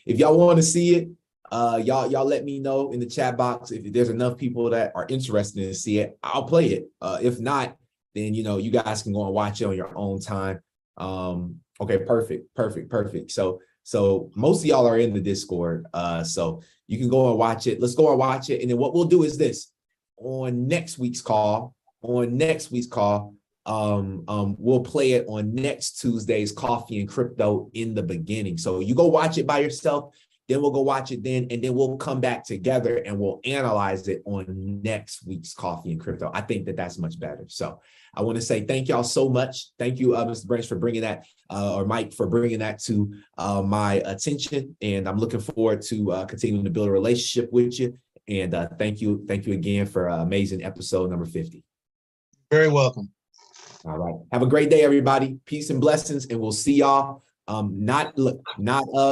If y'all want to see it, y'all let me know in the chat box. If there's enough people that are interested in see it, I'll play it. If not, then you guys can go and watch it on your own time. Okay, perfect. So So most of y'all are in the Discord. So you can go and watch it. Let's go and watch it. And then what we'll do is this: on next week's call, we'll play it on next Tuesday's Coffee and Crypto in the beginning. So you go watch it by yourself, then we'll go watch it then, and then we'll come back together and we'll analyze it on next week's Coffee and Crypto. I think that that's much better. So I want to say thank y'all so much. Thank you, Mr. Branch, for bringing that, or Mike, for bringing that to my attention. And I'm looking forward to continuing to build a relationship with you. And thank you again for amazing episode number 50. Very welcome. All right. Have a great day, everybody. Peace and blessings, and we'll see y'all. Not